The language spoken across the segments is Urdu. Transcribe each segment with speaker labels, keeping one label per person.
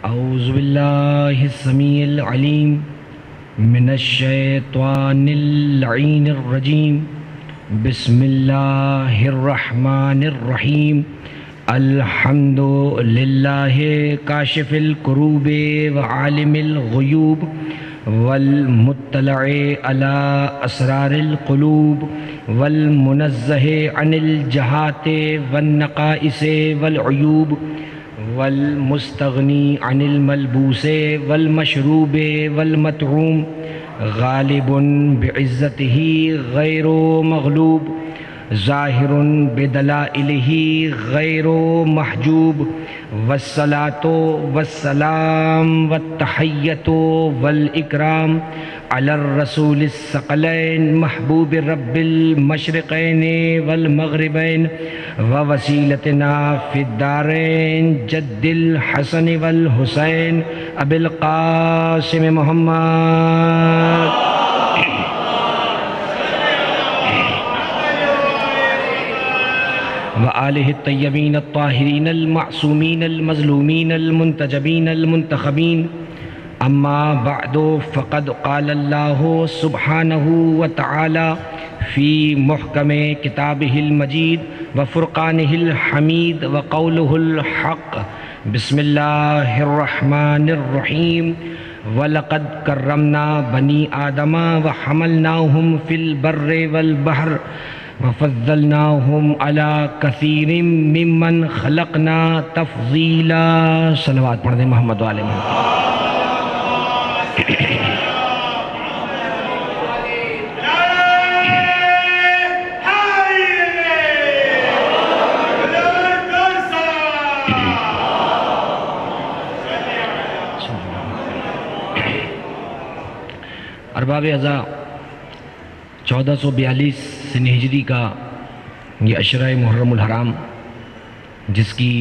Speaker 1: اعوذ باللہ السمیع العلیم من الشیطان اللعین الرجیم بسم اللہ الرحمن الرحیم الحمد للہ کاشف الکروب وعالم الغیوب والمطلع علی اسرار القلوب والمنزہ عن الجہات والنقائص والعیوب والمستغنی عن الملبوس والمشروب والمطعوم غالب بعزته غیر مغلوب ظاہر بدلائلہ غیر محجوب والصلاة والسلام والتحیۃ والاکرام علی الرسول الثقلین محبوب رب المشرقین والمغربین ووسیلتنا فی الدارین جد الحسن والحسین ابی القاسم محمد وآلہ الطیبین الطاہرین المعصومین المظلومین المنتجبین المنتخبین اما بعد فقد قال اللہ سبحانہ وتعالی فی محکم کتابہ المجید وفرقانہ الحمید وقولہ الحق بسم اللہ الرحمن الرحیم وَلَقَدْ كَرَّمْنَا بَنِي آدَمَ وَحَمَلْنَاهُمْ فِي الْبَرِّ وَالْبَحْرِ وَفَضَّلْنَاهُمْ عَلَى كَثِيرٍ مِّمَّنْ خَلَقْنَا تَفْضِيلًا صلوات پڑھ دیں محمد والے محمد۔ ارباب ازا 1442 سن ہجری کا یہ عشرہ محرم الحرام، جس کی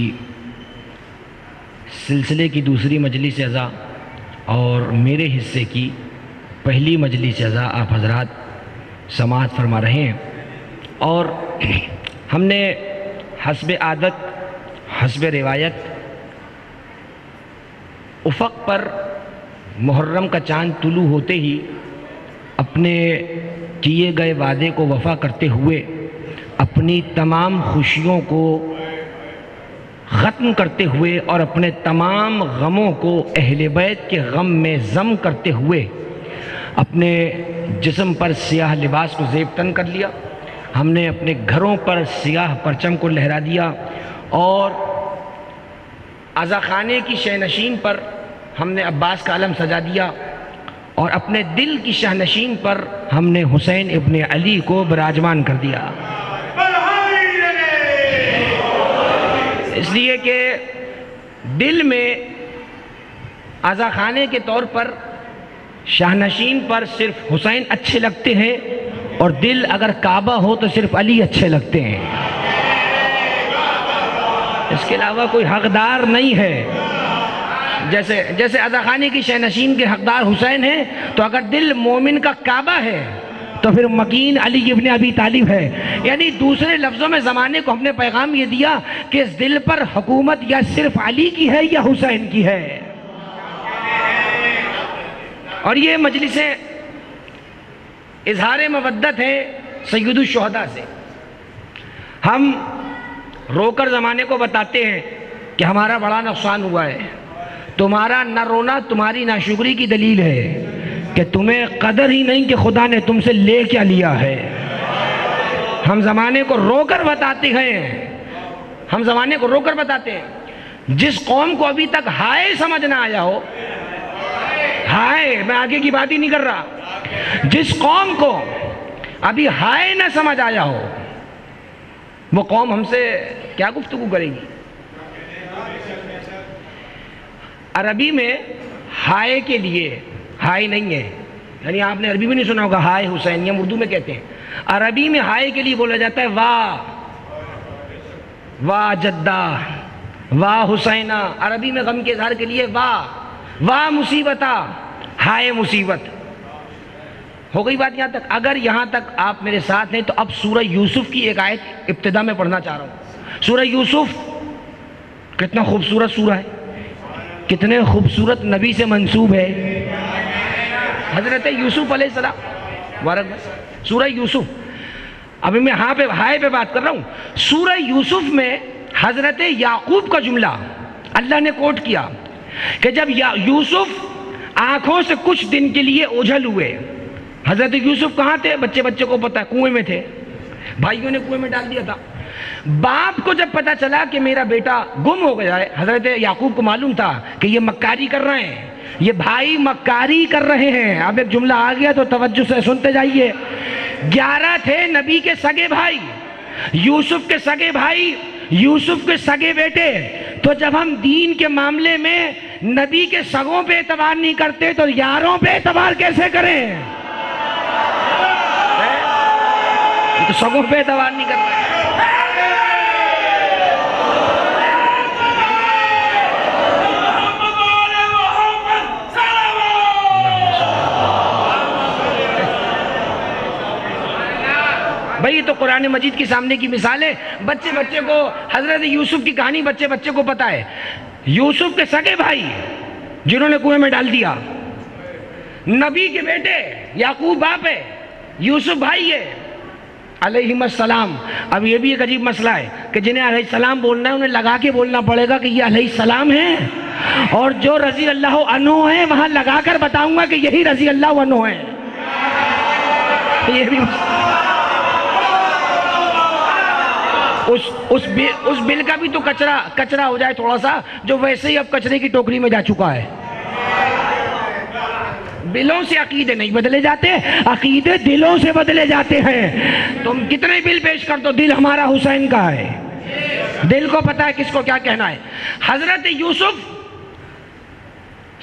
Speaker 1: سلسلے کی دوسری مجلس ازا اور میرے حصے کی پہلی مجلس ازا آپ حضرات سماعت فرما رہے ہیں، اور ہم نے حسب عادت حسب روایت افق پر محرم کا چاند طلوع ہوتے ہی اپنے کیے گئے وعدے کو وفا کرتے ہوئے اپنی تمام خوشیوں کو ختم کرتے ہوئے اور اپنے تمام غموں کو اہل بیت کے غم میں ضم کرتے ہوئے اپنے جسم پر سیاہ لباس کو زیب تن کر لیا، ہم نے اپنے گھروں پر سیاہ پرچم کو لہرا دیا، اور عزا خانے کی شہنشین پر ہم نے عباس کا علم سجا دیا، اور اپنے دل کی شہنشین پر ہم نے حسین ابن علی کو براجمان کر دیا، اس لیے کہ دل میں عزا خانے کے طور پر شہنشین پر صرف حسین اچھے لگتے ہیں، اور دل اگر کعبہ ہو تو صرف علی اچھے لگتے ہیں، اس کے علاوہ کوئی حقدار نہیں ہے۔ جیسے عزا خانے کی شہنشین کے حقدار حسین ہیں، تو اگر دل مومن کا کعبہ ہے تو پھر مکین علی ابن ابی طالب ہے۔ یعنی دوسرے لفظوں میں زمانے کو ہم نے پیغام یہ دیا کہ اس دل پر حکومت یا صرف علی کی ہے یا حسین کی ہے۔ اور یہ مجلسیں اظہار مودت ہے سید الشہداء سے۔ ہم رو کر زمانے کو بتاتے ہیں کہ ہمارا بڑا نقصان ہوا ہے، تمہارا نہ رونا تمہاری ناشکری کی دلیل ہے کہ تمہیں قدر ہی نہیں کہ خدا نے تم سے لے کیا لیا ہے۔ ہم زمانے کو رو کر بتاتے ہیں، ہم زمانے کو رو کر بتاتے ہیں۔ جس قوم کو ابھی تک ہائے سمجھ نہ آیا ہو، ہائے، میں آگے کی بات ہی نہیں کر رہا، جس قوم کو ابھی ہائے نہ سمجھ آیا ہو، وہ قوم ہم سے کیا گفتگو کرے گی؟ عربی میں ہائے کے لیے ہائے نہیں ہے، یعنی آپ نے عربی میں نہیں سنا ہوگا ہائے حسین، یہ اردو میں کہتے ہیں۔ عربی میں ہائے کے لیے بولا جاتا ہے واہ، واہ جدہ، واہ حسینہ۔ عربی میں غم کے اظہار کے لیے واہ، واہ مصیبتہ، ہائے مصیبت۔ ہو گئی بات یہاں تک؟ اگر یہاں تک آپ میرے ساتھ ہیں تو اب سورہ یوسف کی ایک آیت ابتدا میں پڑھنا چاہ رہا ہوں۔ سورہ یوسف کتنا خوبصورت سورہ ہے، کتنے خوبصورت نبی سے منسوب ہے، حضرت یوسف علیہ السلام۔ سورہ یوسف، ابھی میں ہائے پہ بات کر رہا ہوں۔ سورہ یوسف میں حضرت یعقوب کا جملہ اللہ نے کوٹ کیا کہ جب یوسف آنکھوں سے کچھ دن کے لیے اوجھل ہوئے، حضرت یوسف کہاں تھے؟ بچے کو پتا ہے، کنویں میں تھے، بھائیوں نے کنویں میں ڈال دیا تھا۔ باپ کو جب پتا چلا کہ میرا بیٹا گم ہو گیا ہے، حضرت یعقوب کو معلوم تھا کہ یہ مکاری کر رہے ہیں، یہ بھائی مکاری کر رہے ہیں۔ اب ایک جملہ آ گیا تو توجہ سے سنتے جائیے۔ 11 تھے نبی کے سگے بھائی، یوسف کے سگے بھائی، یوسف کے سگے بیٹے۔ تو جب ہم دین کے معاملے میں نبی کے سگوں پہ اعتبار نہیں کرتے تو یاروں پہ اعتبار کیسے کریں؟ تو سگوں پہ اعتبار نہیں کرتے۔ بھئی تو قرآن مجید کی سامنے کی مثال ہے۔ بچے کو حضرت یوسف کی کہانی بچے کو پتا ہے۔ یوسف کے سگے بھائی جنہوں نے کنویں میں ڈال دیا، نبی کے بیٹے، یعقوب باپ ہے، یوسف بھائی ہے، علیہم السلام۔ اب یہ بھی ایک عجیب مسئلہ ہے کہ جنہیں علیہ السلام بولنا ہے انہیں لگا کے بولنا پڑے گا کہ یہ علیہ السلام ہیں، اور جو رضی اللہ عنہ ہیں وہاں لگا کر بتاؤں گا کہ یہی رضی اللہ عنہ ہیں۔ یہ بھی اس بل کا بھی تو کچرا ہو جائے تھوڑا سا، جو ویسے ہی اب کچرے کی ٹوکری میں جا چکا ہے۔ بلوں سے عقیدے نہیں بدلے جاتے، عقیدے دلوں سے بدلے جاتے ہیں۔ تم کتنے بل پیش کر دو، دل ہمارا حسین کا ہے، دل کو پتا ہے کس کو کیا کہنا ہے۔ حضرت یوسف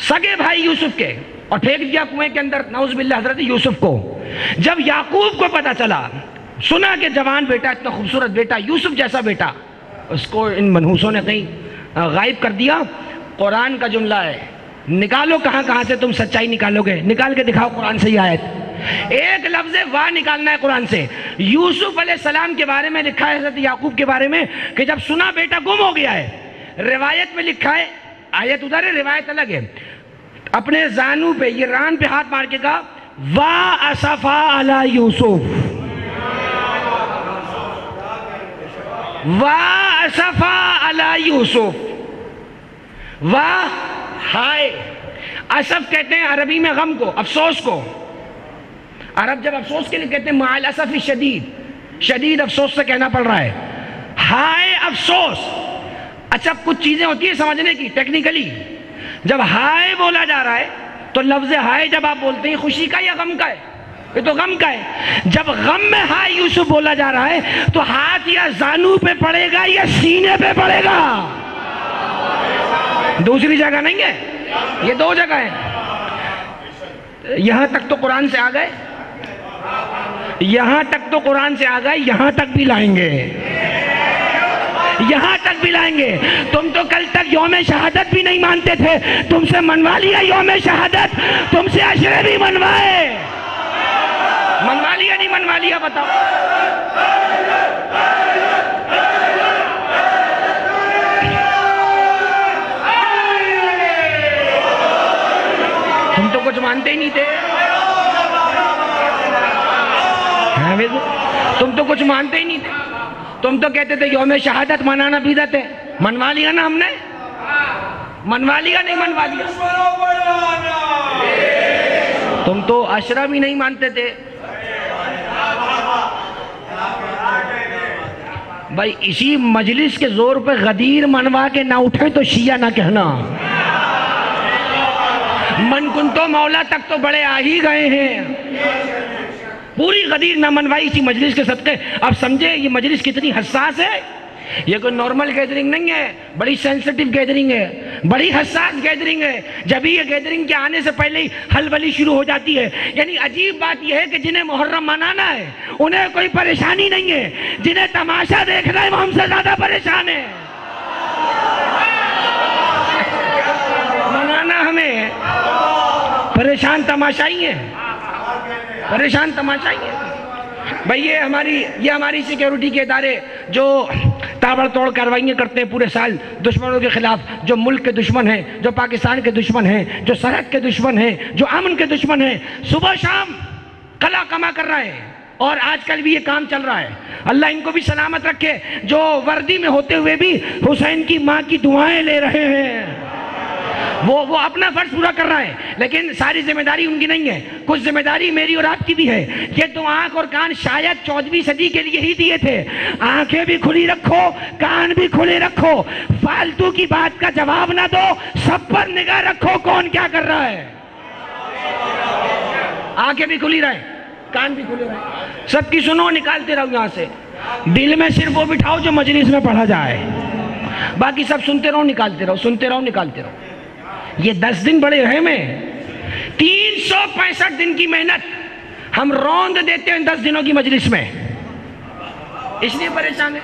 Speaker 1: سگے بھائی یوسف کے، اور پھینک دیا کنویں کے اندر نعوذ باللہ حضرت یوسف کو۔ جب یعقوب کو پتا چلا، سنا کہ جوان بیٹا، اتنا خوبصورت بیٹا، یوسف جیسا بیٹا، اس کو ان منحوسوں نے کہیں غائب کر دیا۔ قرآن کا جملہ ہے، نکالو کہاں سے تم سچائی نکالو گے، نکال کے دکھاؤ قرآن سے یہ آیت۔ ایک لفظ واہ نکالنا ہے قرآن سے۔ یوسف علیہ السلام کے بارے میں لکھا ہے، حضرت یعقوب کے بارے میں، کہ جب سنا بیٹا گم ہو گیا ہے، روایت میں لکھا ہے، آیت ادھر ہے روایت الگ ہے، اپنے زانو پہ یہ ران پہ ہاتھ مار کے کہا واہ اسفا علی یوسف، واہ اسفا علی یوسف، واہ ہائے۔ اسف کہتے ہیں عربی میں غم کو، افسوس کو۔ عرب جب افسوس کے لیے کہتے ہیں مع الاسف شدید، شدید افسوس سے کہنا پڑ رہا ہے، ہائے افسوس۔ اچھا کچھ چیزیں ہوتی ہیں سمجھنے کی ٹیکنیکلی، جب ہائے بولا جا رہا ہے تو لفظ ہائے جب آپ بولتے ہیں خوشی کا یا غم کا ہے؟ یہ تو غم کا ہے۔ جب غم میں ہائے یوسف بولا جا رہا ہے تو ہاتھ یا زانو پہ پڑے گا یا سینے پہ پڑے گا؟ دوسری جگہ نہیں ہے، یہ دو جگہ ہے۔ یہاں تک تو قرآن سے آ گئے، یہاں تک تو قرآن سے آ گئے، یہاں تک بھی لائیں گے، یہاں تک بھی لائیں گے۔ تم تو کل تک یوم شہادت بھی نہیں مانتے تھے، تم سے منوا لیا یوم شہادت، تم سے عشرے بھی منوائے، منوا لیا نہیں منوا لیا بتاؤ؟ تم تو کچھ مانتے ہی نہیں تھے، تم تو کچھ مانتے ہی نہیں تھے، تم تو کہتے تھے یوم شہادت منانا بدعت ہے، منوا لیا نا ہم نے، منوا لیا نہیں منوا لیا؟ تم تو عشرہ بھی نہیں مانتے تھے۔ بھائی اسی مجلس کے زور پہ غدیر منوا کے نہ اٹھے تو شیعہ نہ کہنا، من کنتو مولا تک تو بڑے آ ہی گئے ہیں، پوری غدیر نہ منوائی اسی مجلس کے صدقے۔ اب سمجھے یہ مجلس کتنی حساس ہے، یہ کوئی نارمل گیدرنگ نہیں ہے، بڑی سینسٹیو گیدرنگ ہے، بڑی حساس گیدرنگ ہے۔ جب ہی یہ گیدرنگ کے آنے سے پہلے ہی ہلبلی شروع ہو جاتی ہے۔ یعنی عجیب بات یہ ہے کہ جنہیں محرم منانا ہے انہیں کوئی پریشانی نہیں ہے، جنہیں تماشا دیکھنا ہے وہ ہم سے زیادہ پریشان ہے۔ منانا ہمیں، پریشان تماشائی ہیں، پریشان تماشائی ہیں۔ بھئی یہ ہماری سیکیورٹی کے ادارے جو تابڑ توڑ کارروائیاں کرتے ہیں پورے سال دشمنوں کے خلاف، جو ملک کے دشمن ہیں، جو پاکستان کے دشمن ہیں، جو سرحد کے دشمن ہیں، جو امن کے دشمن ہیں، صبح شام کلا کما کر رہے ہیں، اور آج کل بھی یہ کام چل رہا ہے۔ اللہ ان کو بھی سلامت رکھے، جو وردی میں ہوتے ہوئے بھی حسین کی ماں کی دعائیں لے رہے ہیں، وہ اپنا فرض پورا کر رہا ہے، لیکن ساری ذمہ داری ان کی نہیں ہے، کچھ ذمہ داری میری اور آپ کی بھی ہے۔ یہ تو آنکھ اور کان شاید 14ویں صدی کے لیے ہی دیے تھے، آنکھیں بھی کھلی رکھو، کان بھی کھلے رکھو، فالتو کی بات کا جواب نہ دو، سب پر نگاہ رکھو کون کیا کر رہا ہے۔ آنکھیں بھی کھلی رہیں، کان بھی کھلے رہیں، سب کی سنو، نکالتے رہو یہاں سے، دل میں صرف وہ بٹھاؤ جو مجلس میں پڑھا جائے، باقی سب سنتے رہو نکالتے رہو، سنتے رہو نکالتے رہو۔ یہ 10 دن بڑے اہم ہیں، 365 دن کی محنت ہم روند دیتے ہیں 10 دنوں کی مجلس میں، اس لیے پریشان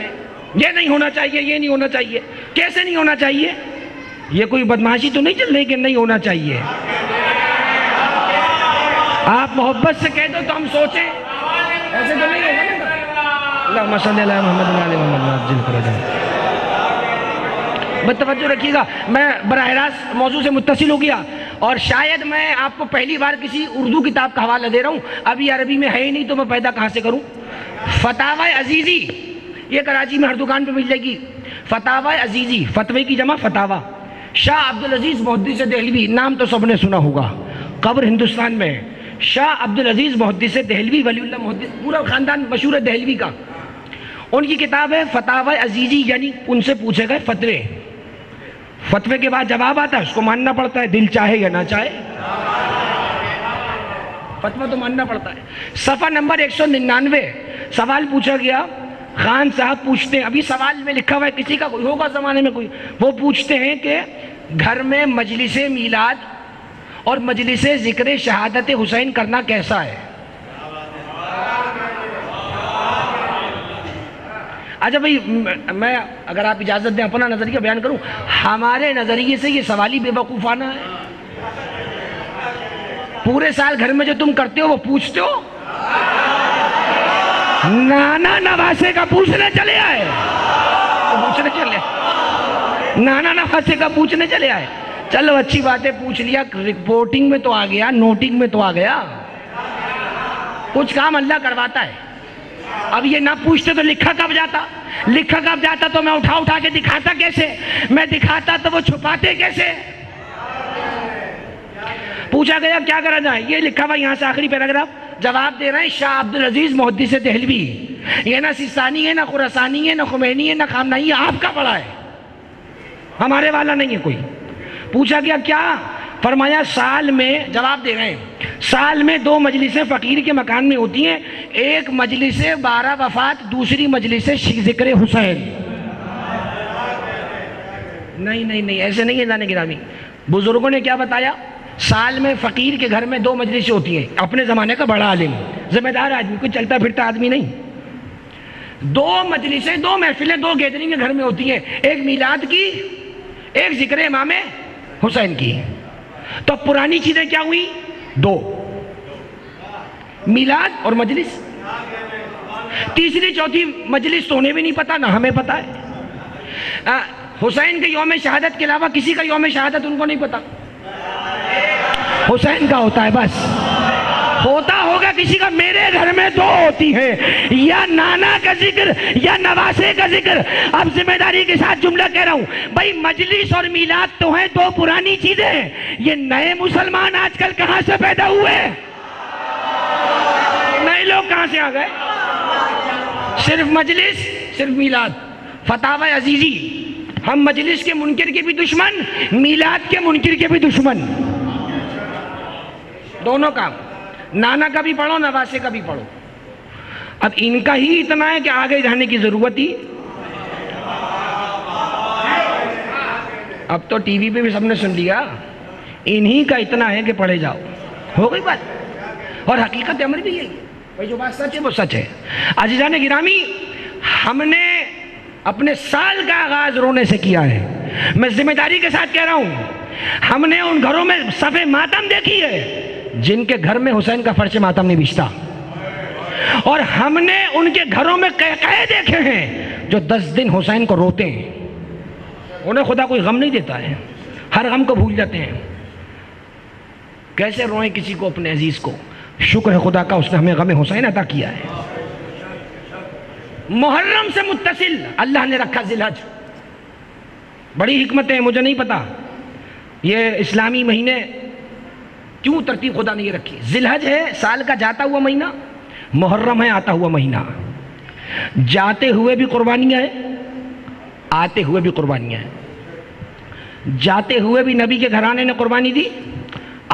Speaker 1: ہے، یہ نہیں ہونا چاہیے، یہ نہیں ہونا چاہیے۔ کیسے نہیں ہونا چاہیے؟ یہ کوئی بدماشی تو نہیں چل رہی کہ نہیں ہونا چاہیے؟ آپ محبت سے کہہ دو تو ہم سوچیں، ایسے تو نہیں ہوگا نا۔ اللہم صلی علی محمد و علی محمد۔ بتوجہ رکھیے گا، میں براہ راست موضوع سے متصل ہو گیا، اور شاید میں آپ کو پہلی بار کسی اردو کتاب کا حوالہ دے رہا ہوں، ابھی عربی میں ہے ہی نہیں تو میں پیدا کہاں سے کروں۔ فتاوی عزیزی، یہ کراچی میں ہر دکان پہ مل جائے گی، فتاوی عزیزی، فتوے کی جمع فتاوی، شاہ عبدالعزیز محدث دہلوی، نام تو سب نے سنا ہوگا، قبر ہندوستان میں ہے، شاہ عبدالعزیز محدث دہلوی، ولی اللہ محدث، پورا خاندان مشہور ہے دہلوی کا، ان کی کتاب ہے فتاوی عزیزی، یعنی ان سے پوچھے گئے فتوے، فتوے کے بعد جواب آتا ہے، اس کو ماننا پڑتا ہے، دل چاہے یا نہ چاہے، فتوہ تو ماننا پڑتا ہے۔ صفحہ نمبر 199، سوال پوچھا گیا، خان صاحب پوچھتے ہیں، ابھی سوال میں لکھا ہوا ہے، کسی کا کوئی ہوگا زمانے میں کوئی، وہ پوچھتے ہیں کہ گھر میں مجلس میلاد اور مجلس ذکر شہادت حسین کرنا کیسا ہے؟ اچھا بھئی، میں اگر آپ اجازت دیں اپنا نظریہ بیان کروں، ہمارے نظریے سے یہ سوال ہی بے وقوفانہ ہے۔ پورے سال گھر میں جو تم کرتے ہو وہ پوچھتے ہو؟ نانا نواسے کا پوچھنے چلے آئے، نانا نواسے کا پوچھنے چلے آئے، چلو اچھی بات ہے، پوچھ لیا، رپورٹنگ میں تو آ گیا، نوٹنگ میں تو آ گیا، کچھ کام اللہ کرواتا ہے۔ اب یہ نہ پوچھتے تو لکھا کب جاتا تو میں اٹھا کے دکھاتا کیسے، میں دکھاتا تو وہ چھپاتے کیسے۔ پوچھا گیا کیا کرا جائے، یہ لکھا ہوا یہاں سے آخری پیراگراف، جواب دے رہے ہیں شاہ عبدالعزیز محدث دہلوی، یہ نہ سستانی ہے، نہ خراسانی ہے، نہ خمینی ہے، نہ خامنائی ہے، آپ کا پڑھا ہے، ہمارے والا نہیں ہے کوئی۔ پوچھا گیا کیا، فرمایا سال میں، جواب دے رہے ہیں، سال میں 2 مجلسیں فقیر کے مکان میں ہوتی ہیں، ایک مجلس 12 وفات، دوسری مجلس ذکر حسین۔ نہیں ایسے نہیں ہے جانے گرامی، بزرگوں نے کیا بتایا، سال میں فقیر کے گھر میں 2 مجلسیں ہوتی ہیں، اپنے زمانے کا بڑا عالم، ذمہ دار آدمی، کوئی چلتا پھرتا آدمی نہیں، 2 مجلسیں، 2 محفلیں، 2 گیدرنگ گھر میں ہوتی ہیں، ایک میلاد کی، ایک ذکر امام حسین کی۔ تو پرانی چیزیں کیا ہوئی، 2، میلاد اور مجلس، تیسری چوتھی مجلس تو انہیں بھی نہیں پتا، نہ ہمیں پتا ہے۔ حسین کے یوم شہادت کے علاوہ کسی کا یوم شہادت ان کو نہیں پتا، حسین کا ہوتا ہے بس، ہوتا ہوگا کسی کا، میرے گھر میں 2 ہوتی ہیں، یا نانا کا ذکر یا نواسے کا ذکر۔ اب ذمہ داری کے ساتھ جملہ کہہ رہا ہوں، بھائی مجلس اور میلاد تو ہیں 2 پرانی چیزیں، یہ نئے مسلمان آج کل کہاں سے پیدا ہوئے، نئے لوگ کہاں سے آ گئے، صرف مجلس، صرف میلاد۔ فتاوی عزیزی، ہم مجلس کے منکر کے بھی دشمن، میلاد کے منکر کے بھی دشمن، دونوں کام، نانا کا بھی پڑھو، نواسے کا بھی پڑھو۔ اب ان کا ہی اتنا ہے کہ آگے جانے کی ضرورت ہی، اب تو ٹی وی پہ بھی سب نے سن لیا، انہی کا اتنا ہے کہ پڑھے جاؤ، ہو گئی بات، اور حقیقت عمر بھی یہی ہے، بھائی جو بات سچ ہے وہ سچ ہے۔ عزیزان گرامی، ہم نے اپنے سال کا آغاز رونے سے کیا ہے، میں ذمہ داری کے ساتھ کہہ رہا ہوں، ہم نے ان گھروں میں صف ماتم دیکھی ہے جن کے گھر میں حسین کا فرش ماتم نہیں بچھتا، اور ہم نے ان کے گھروں میں قہقہے دیکھے ہیں جو 10 دن حسین کو روتے ہیں. انہیں خدا کوئی غم نہیں دیتا ہے, ہر غم کو بھول جاتے ہیں. کیسے روئیں کسی کو اپنے عزیز کو؟ شکر ہے خدا کا اس نے ہمیں غم حسین عطا کیا ہے. محرم سے متصل اللہ نے رکھا ذی الحج. بڑی حکمتیں مجھے نہیں پتا یہ اسلامی مہینے کیوں ترتیب خدا نے یہ رکھی. ذی الحج ہے سال کا جاتا ہوا مہینہ, محرم ہے آتا ہوا مہینہ. جاتے ہوئے بھی قربانیاں ہیں, آتے ہوئے بھی قربانیاں ہیں. جاتے ہوئے بھی نبی کے گھرانے نے قربانی دی,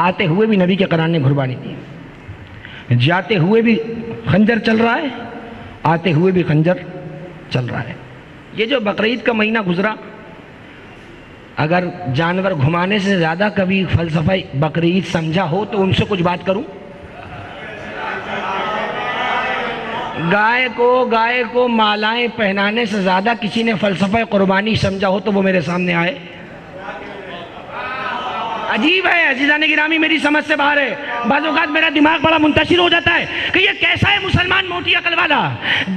Speaker 1: آتے ہوئے بھی نبی کے گھرانے نے قربانی دی. جاتے ہوئے بھی خنجر چل رہا ہے, آتے ہوئے بھی خنجر چل رہا ہے. یہ جو بقرعید کا مہینہ گزرا, اگر جانور گھمانے سے زیادہ کبھی فلسفہ بقرعید سمجھا ہو تو ان سے کچھ بات کروں. گائے کو مالائیں پہنانے سے زیادہ کسی نے فلسفہ قربانی سمجھا ہو تو وہ میرے سامنے آئے. عجیب ہے عزیزان گرامی, میری سمجھ سے باہر ہے. بعض اوقات میرا دماغ بڑا منتشر ہو جاتا ہے کہ یہ کیسا ہے مسلمان موٹی عقل والا.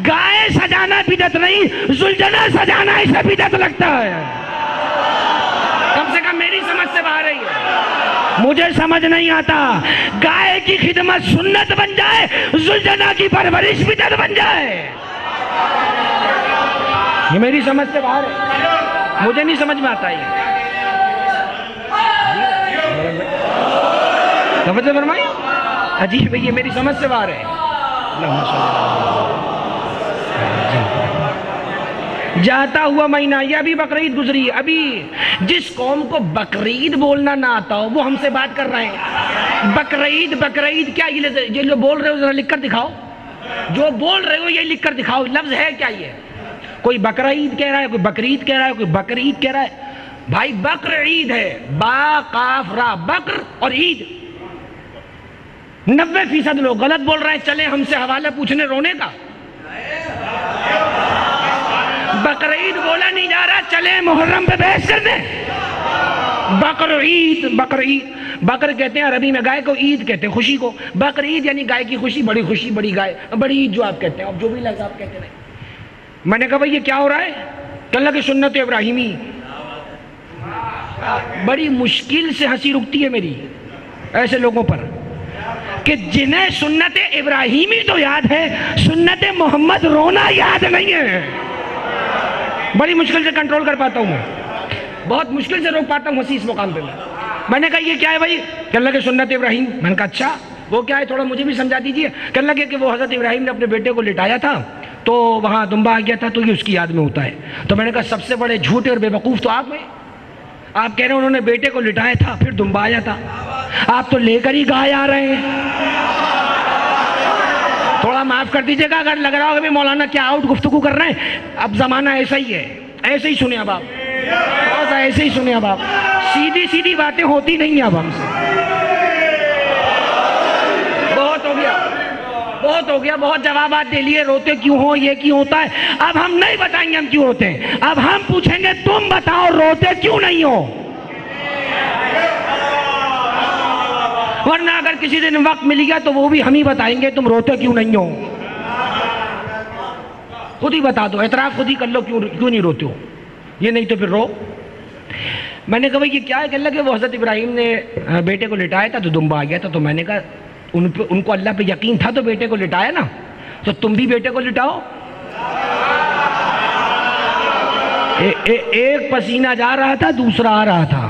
Speaker 1: گائے سجانا بدعت نہیں, زلجنا سجانا اسے بدعت لگتا ہے. کم سے کم میری سمجھ سے باہر ہے یہ. مجھے سمجھ نہیں آتا گائے کی خدمت سنت بن جائے, زلجنا کی پرورش بدعت بن جائے. یہ میری سمجھ سے باہر ہے, مجھے نہیں سمجھ میں آتا یہ. توجہ فرمائیں, عجیب ہے یہ میری سمجھ سے باہر ہے. جاتا ہوا مہینہ, یہ ابھی بقرعید گزری. ابھی جس قوم کو بقرعید بولنا نہ آتا ہو وہ ہم سے بات کر رہے ہیں. بقرعید کیا یہ جو بول رہے ہو ذرا لکھ کر دکھاؤ. جو بول رہے ہو یہ لکھ کر دکھاؤ, لفظ ہے کیا یہ؟ کوئی بقرعید کہہ رہا ہے, کوئی بقرعید کہہ رہا ہے, کوئی بقرعید کہہ رہا ہے. بھائی بقر عید ہے, با قاف را, بقر اور عید. 90% لوگ غلط بول رہے ہیں. چلیں ہم سے حوالہ پوچھنے رونے کا. بقرعید بولا نہیں جا رہا, چلیں محرم پہ بحث کرنے. بقرعید, بقر کہتے ہیں عربی میں, گائے کو عید کہتے ہیں خوشی کو. بقرعید یعنی گائے کی خوشی, بڑی خوشی, بڑی گائے, بڑی عید جو آپ کہتے ہیں, اب جو بھی لفظ آپ کہتے ہیں. میں نے کہا بھائی یہ کیا ہو رہا ہے؟ کہ اللہ کی سنت ابراہیمی. بڑی مشکل سے ہنسی رکتی ہے میری ایسے لوگوں پر کہ جنہیں سنت ابراہیمی تو یاد ہے, سنت محمد رونا یاد نہیں ہے. بڑی مشکل سے کنٹرول کر پاتا ہوں میں, بہت مشکل سے روک پاتا ہوں ہنسی اس مقام پہ. میں نے کہا یہ کیا ہے بھائی؟ کہ اللہ کے سنت ابراہیم. میں نے کہا اچھا وہ کیا ہے, تھوڑا مجھے بھی سمجھا دیجیے. کہ اللہ کہ وہ حضرت ابراہیم نے اپنے بیٹے کو لٹایا تھا تو وہاں دمبا آ گیا تھا تو یہ اس کی یاد میں ہوتا ہے. تو میں نے کہا سب سے بڑے جھوٹے اور بے وقوف تو آپ میں. آپ کہہ رہے ہیں انہوں نے بیٹے کو لٹایا تھا پھر دمبا آیا تھا, آپ تو لے کر ہی گائے آ رہے ہیں. تھوڑا معاف کر دیجئے گا اگر لگ رہا ہوگا بھی مولانا کیا آؤٹ گفتگو کر رہے ہیں. اب زمانہ ایسا ہی ہے, ایسے ہی سنیں اب آپ, تھوڑا سا ایسے ہی سنیں اب آپ. سیدھی باتیں ہوتی نہیں ہیں اب ہم سے. بہت ہو گیا, بہت جوابات دے لیے. روتے کیوں ہو, یہ کیوں ہوتا ہے. اب ہم نہیں بتائیں گے ہم کیوں روتے ہیں, اب ہم پوچھیں گے تم بتاؤ روتے کیوں نہیں ہو. ورنہ اگر کسی دن وقت مل گیا تو وہ بھی ہم ہی بتائیں گے تم روتے کیوں نہیں ہو. خود ہی بتا دو, اعتراف خود ہی کر لو کیوں نہیں روتے ہو. یہ نہیں تو پھر رو. میں نے کہا بھائی یہ کیا ہے؟ کہ اللہ کہ وہ حضرت ابراہیم نے بیٹے کو لٹایا تھا تو دمبا آ گیا تھا. تو میں نے کہا ان کو اللہ پہ یقین تھا تو بیٹے کو لٹایا نا, تو تم بھی بیٹے کو لٹاؤ. ایک پسینہ جا رہا تھا, دوسرا آ رہا تھا,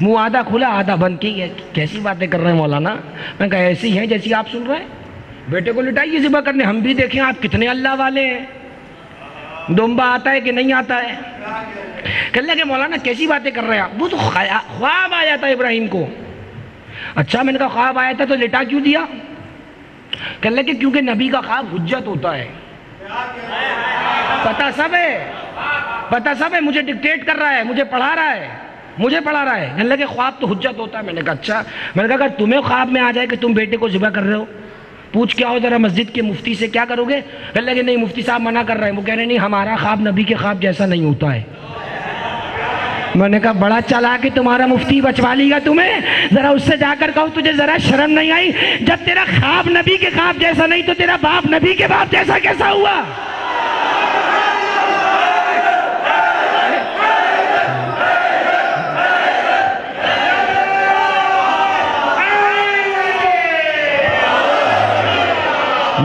Speaker 1: منہ آدھا کھلا آدھا بند. کی کیسی باتیں کر رہے ہیں مولانا؟ میں کہا ایسی ہیں جیسی آپ سن رہے ہیں. بیٹے کو لٹائیے ذبح کرنے, ہم بھی دیکھیں آپ کتنے اللہ والے ہیں. دمبا آتا ہے کہ نہیں آتا ہے؟ کہ اللہ کہ مولانا کیسی باتیں کر رہے ہیں آپ. وہ تو خواب آیا تھا ابراہیم کو. اچھا, میں نے کہا خواب آیا تھا تو لٹا کیوں دیا؟ کہ اللہ کہ کیونکہ نبی کا خواب حجت ہوتا ہے. پتہ سب ہے, مجھے ڈکٹیٹ کر رہا ہے, مجھے پڑھا رہا ہے. اللہ کہ خواب تو حجت ہوتا ہے. میں نے کہا اچھا. میں نے کہا اگر تمہیں خواب میں آ جائے کہ تم بیٹے کو ذبح کر رہے ہو, پوچھ کے آؤ ذرا مسجد کے مفتی سے, کیا کرو گے؟ اللہ کہ نہیں مفتی صاحب منع کر رہے ہیں. وہ کہہ رہے ہیں نہیں, ہمارا خواب نبی کے خواب جیسا نہیں ہوتا ہے. میں نے کہا بڑا چالاک ہے تمہارا مفتی، بچوا لے گا تمہیں، ذرا اس سے جا کر کہو تجھے ذرا شرم نہیں آئی؟ جب تیرا خواب نبی کے خواب جیسا نہیں تو تیرا باپ نبی کے باپ جیسا کیسا ہوا؟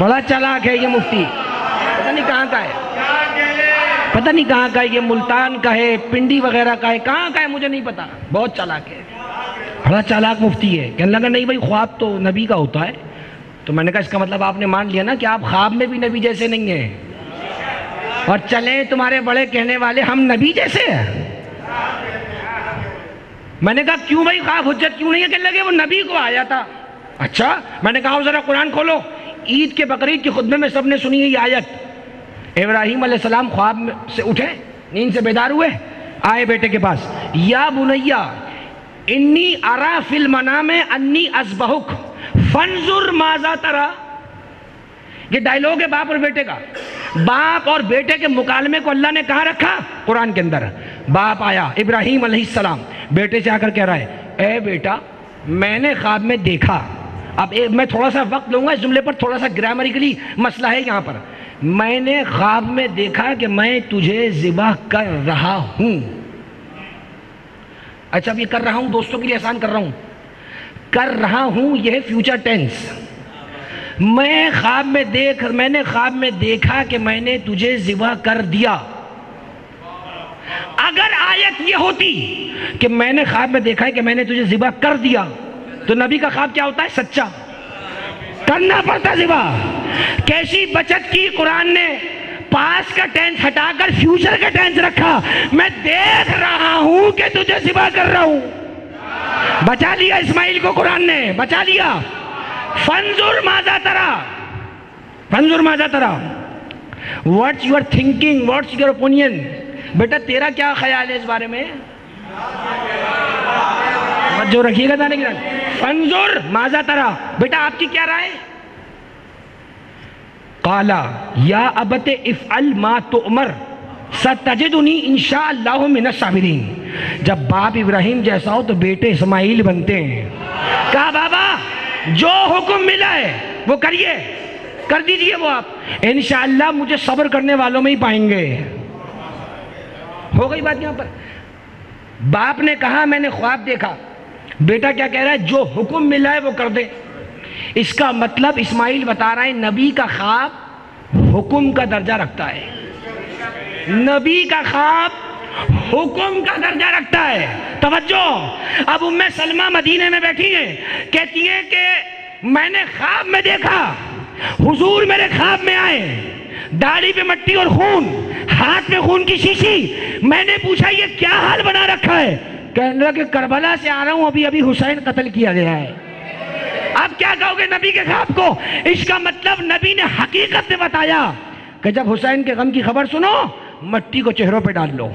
Speaker 1: بڑا چالاک ہے یہ مفتی، پتہ نہیں کہاں کا ہے، پتہ نہیں کہاں کا ہے، یہ ملتان کا ہے، پنڈی وغیرہ کا ہے، کہاں کا ہے مجھے نہیں پتا، بہت چالاک ہے، بڑا چالاک مفتی ہے۔ کہنے لگا نہیں بھائی خواب تو نبی کا ہوتا ہے۔ تو میں نے کہا اس کا مطلب آپ نے مان لیا نا کہ آپ خواب میں بھی نبی جیسے نہیں ہیں، اور چلیں تمہارے بڑے کہنے والے ہم نبی جیسے ہیں۔ میں نے کہا کیوں بھائی خواب حجت کیوں نہیں ہے؟ کہنے لگے وہ نبی کو آیا تھا۔ اچھا، میں نے کہا ذرا قرآن کھولو۔ عید کے بقرعید کی خطبے میں سب نے سنی ہے یہ آیت۔ ابراہیم علیہ السلام خواب سے اٹھے، نیند سے بیدار ہوئے، آئے بیٹے کے پاس، یا بنیا انی ارا فی المنام انی اذبحک فانظر ماذا تری۔ یہ ڈائیلاگ ہے باپ اور بیٹے کا۔ باپ اور بیٹے کے مکالمے کو اللہ نے کہاں رکھا؟ قرآن کے اندر۔ باپ آیا ابراہیم علیہ السلام بیٹے سے آ کر کہہ رہا ہے اے بیٹا میں نے خواب میں دیکھا۔ اب میں تھوڑا سا وقت لوں گا اس جملے پر، تھوڑا سا گرامریکلی مسئلہ ہے یہاں پر۔ میں نے خواب میں دیکھا کہ میں تجھے ذبح کر رہا ہوں۔ اچھا اب یہ کر رہا ہوں دوستوں کے لیے آسان کر رہا ہوں، کر رہا ہوں یہ ہے فیوچر ٹینس۔ میں نے خواب میں دیکھا کہ میں نے تجھے ذبح کر دیا۔ اگر آیت یہ ہوتی کہ میں نے خواب میں دیکھا ہے کہ میں نے تجھے ذبح کر دیا تو نبی کا خواب کیا ہوتا ہے؟ سچا، کرنا پڑتا ذبح۔ کیسی بچت کی قرآن نے، پاس کا ٹینس ہٹا کر فیوچر کا ٹینس رکھا۔ میں دیکھ رہا ہوں کہ تجھے ذبح کر رہا ہوں۔ بچا لیا اسماعیل کو قرآن نے، بچا لیا۔ فانظر ماذا تری، فانظر ماذا تری، what's your thinking, what's your opinion, بیٹا تیرا کیا خیال ہے اس بارے میں؟ جو رکھیے گا دانے کی رکھ، فانظر ماذا تری، بیٹا آپ کی کیا رائے؟ قالا یا ابت افعل ما تؤمر ستجدنی انشاءاللہ من الصابرین۔ جب باپ ابراہیم جیسا ہو تو بیٹے اسماعیل بنتے ہیں۔ کہا بابا جو حکم ملا ہے وہ کریے، کر دیجئے وہ آپ، انشاءاللہ مجھے صبر کرنے والوں میں ہی پائیں گے۔ ہو گئی بات یہاں پر۔ باپ نے کہا میں نے خواب دیکھا، بیٹا کیا کہہ رہا ہے؟ جو حکم ملا ہے وہ کر دے۔ اس کا مطلب اسماعیل بتا رہا ہے نبی کا خواب حکم کا درجہ رکھتا ہے، نبی کا خواب حکم کا درجہ رکھتا ہے۔ توجہ، اب ام سلمہ مدینے میں بیٹھی ہیں، کہتی ہیں کہ میں نے خواب میں دیکھا، حضور میرے خواب میں آئے، داڑھی پہ مٹی اور خون، ہاتھ میں خون کی شیشی۔ میں نے پوچھا یہ کیا حال بنا رکھا ہے؟ کہنے لگا کہ کربلا سے آ رہا ہوں، ابھی حسین قتل کیا گیا ہے۔ اب کیا کہو گے نبی کے خواب کو؟ اس کا مطلب نبی نے حقیقت میں بتایا کہ جب حسین کے غم کی خبر سنو مٹی کو چہروں پہ ڈال لو،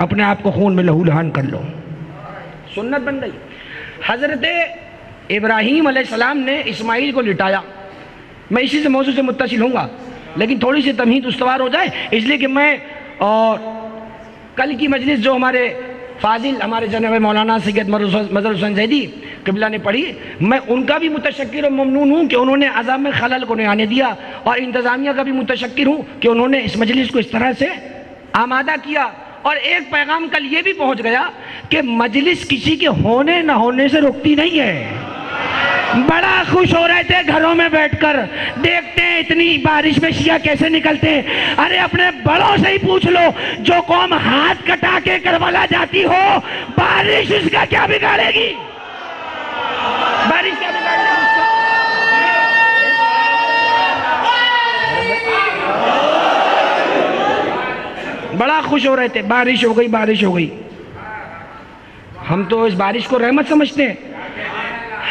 Speaker 1: اپنے آپ کو خون میں لہو لہان کر لو۔ سنت بن گئی۔ حضرت ابراہیم علیہ السلام نے اسماعیل کو لٹایا۔ میں اسی سے موضوع سے متصل ہوں گا لیکن تھوڑی سی تمہید استوار ہو جائے اس لیے کہ میں اور کل کی مجلس جو ہمارے فاضل ہمارے جناب مولانا سید مظہر حسین زیدی قبلہ نے پڑھی، میں ان کا بھی متشکر و ممنون ہوں کہ انہوں نے عذاب میں خلل کو نہیں آنے دیا، اور انتظامیہ کا بھی متشکر ہوں کہ انہوں نے اس مجلس کو اس طرح سے آمادہ کیا۔ اور ایک پیغام کل یہ بھی پہنچ گیا کہ مجلس کسی کے ہونے نہ ہونے سے رکتی نہیں ہے۔ بڑا خوش ہو رہے تھے گھروں میں بیٹھ کر، دیکھتے ہیں اتنی بارش میں شیعہ کیسے نکلتے ہیں۔ ارے اپنے بڑوں سے ہی پوچھ لو، جو قوم ہاتھ کٹا کے کربلا جاتی ہو بارش اس کا کیا بگاڑے گی؟ بارش کیا بگاڑ لے گی اس کا؟ بڑا خوش ہو رہے تھے، بارش ہو گئی، بارش ہو گئی۔ ہم تو اس بارش کو رحمت سمجھتے ہیں۔